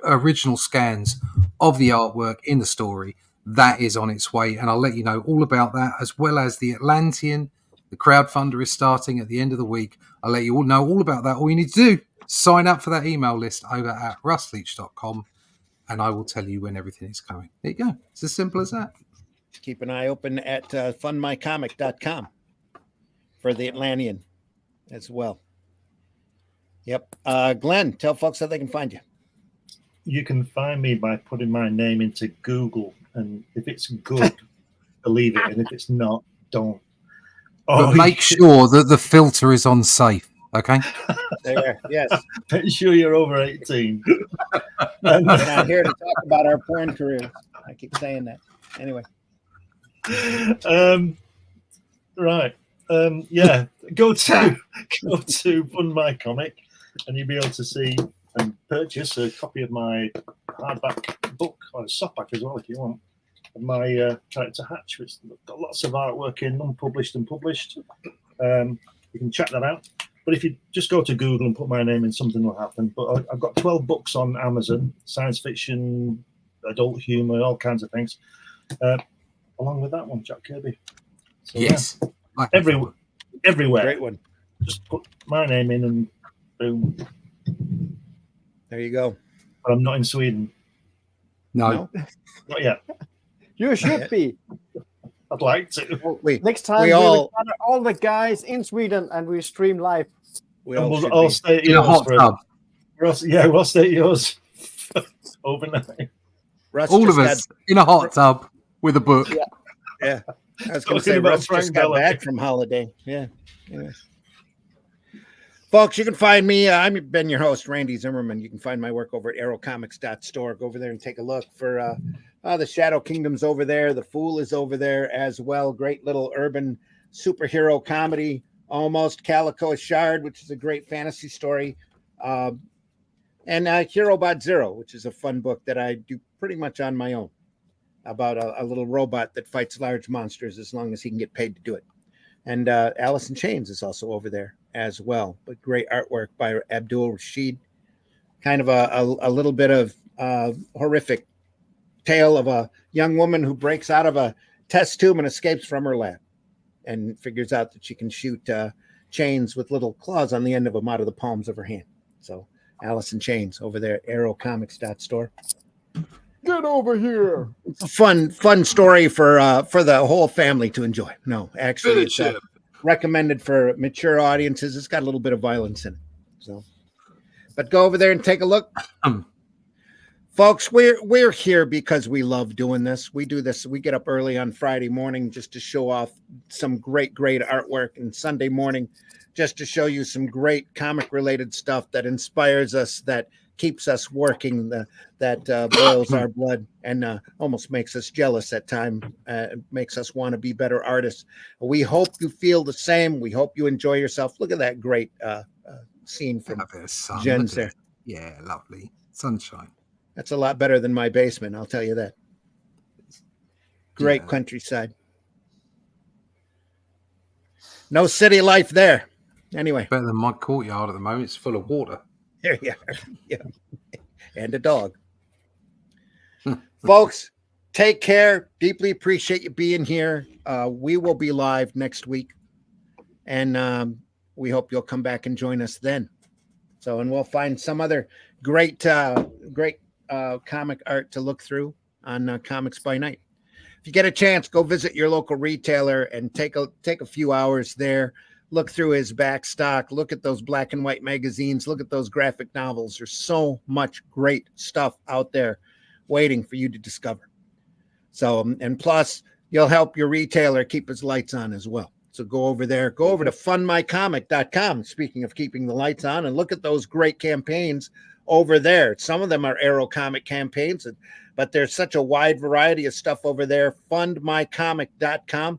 original scans of the artwork in the story. That is on its way, and I'll let you know all about that, as well as the Atlantean. The crowdfunder is starting at the end of the week. I'll let you all know all about that. All you need to do, sign up for that email list over at russleach.com, and I will tell you when everything is coming. There you go. It's as simple as that. Keep an eye open at fundmycomic.com for the Atlantean as well. Yep. Glenn, tell folks how they can find you. You can find me by putting my name into Google, and if it's good, believe it, and if it's not, don't. But make sure that the filter is on safe, okay? There. Yes. Make sure you're over 18. We're not here to talk about our porn careers. I keep saying that. Anyway. Right. Yeah. Go to Fund My Comic, and you'll be able to see and purchase a copy of my hardback book, or a softback as well if you want. And my character Hatch, which got lots of artwork in, unpublished and published. You can check that out. But if you just go to Google and put my name in, something will happen. But I've got 12 books on Amazon, science fiction, adult humor, all kinds of things. Along with that one, Jack Kirby. So, Yes. yeah, Like everywhere. Great one. Just put my name in and boom. There you go. But I'm not in Sweden. No. Not yet. You should be. I'd like to. Well, we Next time We we all- will gather all the guys in Sweden and we stream live. we And all we'll should all be. stay at In a yours. hot tub. We'll stay at yours overnight. Russ All just of got- us in a hot tub with a book. Yeah. I was going Talking to say, about Russ Frank just got Bellamy. back from holiday. Yeah. Anyways. Folks, you can find me. I've been your host, Randy Zimmerman. You can find my work over at aerocomics.store. Go over there and take a look for the Shadow Kingdom's over there. The Fool is over there as well. Great little urban superhero comedy, almost Calico Shard, which is a great fantasy story. And Herobot Zero, which is a fun book that I do pretty much on my own about a little robot that fights large monsters as long as he can get paid to do it. And Alice in Chains is also over there as well. But great artwork by Abdul Rashid. Kind of a little bit of horrific tale of a young woman who breaks out of a test tube and escapes from her lab and figures out that she can shoot chains with little claws on the end of them out of the palms of her hand. So Alice in Chains over there at aerocomics.store. Get over here. It's a fun story for the whole family to enjoy. No, actually, it's recommended for mature audiences. It's got a little bit of violence in it. So, but go over there and take a look. Folks, we're here because we love doing this. We do this. We get up early on Friday morning just to show off some great artwork, and Sunday morning just to show you some great comic related stuff that inspires us, that keeps us working, that boils our blood and almost makes us jealous at times, makes us want to be better artists. We hope you feel the same. We hope you enjoy yourself. Look at that great scene from A bit of sun, Jen's look at there. it. Yeah, lovely. Sunshine. That's a lot better than my basement, I'll tell you that. Great Yeah. countryside. No city life there. Anyway, Better than my courtyard at the moment. It's full of water. there you are. Yeah. And a dog. Folks, take care. Deeply appreciate you being here. We will be live next week. And we hope you'll come back and join us then. So, and we'll find some other great comic art to look through on Comics by Night. If you get a chance, go visit your local retailer and take a few hours there. Look through his back stock. Look at those black and white magazines. Look at those graphic novels. There's so much great stuff out there waiting for you to discover. So, and plus, you'll help your retailer keep his lights on as well. So go over there. Go over to fundmycomic.com. Speaking of keeping the lights on, and look at those great campaigns over there. Some of them are Aero Comic campaigns, but there's such a wide variety of stuff over there. Fundmycomic.com,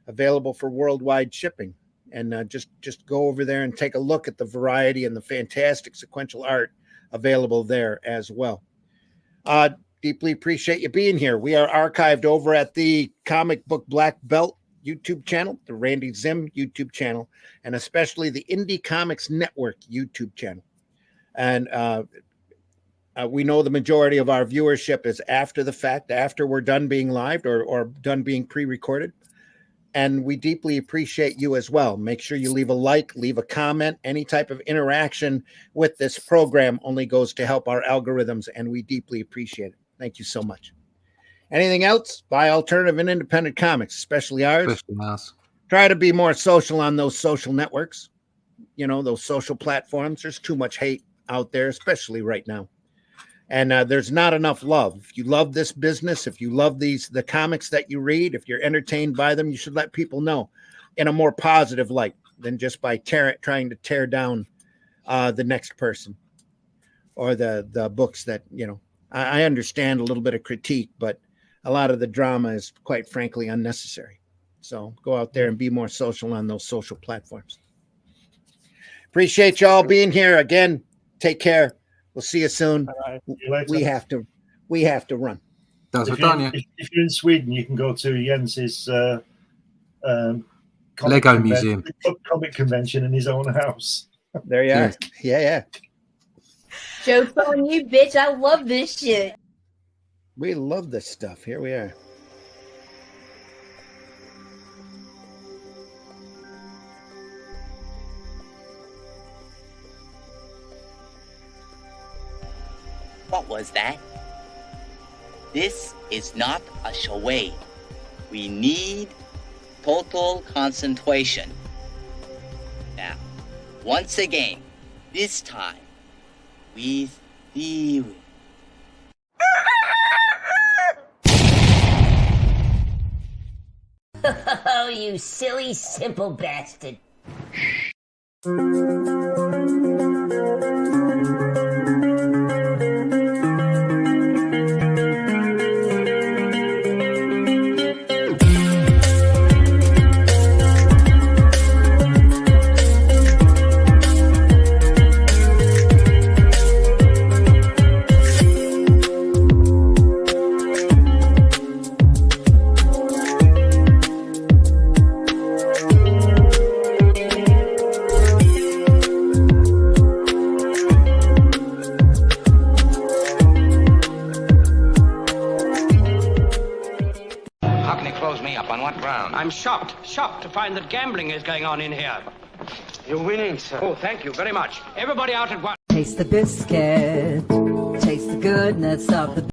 available for worldwide shipping. And just go over there and take a look at the variety and the fantastic sequential art available there as well. Deeply appreciate you being here. We are archived over at the Comic Book Black Belt YouTube channel, the Randy Zim YouTube channel, and especially the Indie Comics Network YouTube channel. And we know the majority of our viewership is after the fact, after we're done being live or done being pre-recorded. And we deeply appreciate you as well. Make sure you leave a like, leave a comment. Any type of interaction with this program only goes to help our algorithms, and we deeply appreciate it. Thank you so much. Anything else? Buy alternative and independent comics, especially ours. Especially us. Try to be more social on those social networks, those social platforms. There's too much hate out there, especially right now. And there's not enough love. If you love this business, if you love the comics that you read, if you're entertained by them, you should let people know in a more positive light than just by trying to tear down the next person or the books that, I understand a little bit of critique, but a lot of the drama is quite frankly unnecessary. So go out there and be more social on those social platforms. Appreciate y'all being here again. Take care. We'll see you soon. Bye. See you later. We have to run. That's If what you're, done, yeah. if you're in Sweden, you can go to Jens's comic Lego museum. comic convention in his own house. There you are. Yeah. Joke's on you, bitch. I love this shit. We love this stuff. Here we are. What was that? This is not a charade. We need total concentration. Now, once again, this time, with theory. Oh, you silly, simple bastard. How can he close me up? On what ground? I'm shocked to find that gambling is going on in here. You're winning, sir. Oh, thank you very much. Everybody out at once. Taste the biscuit. Taste the goodness of the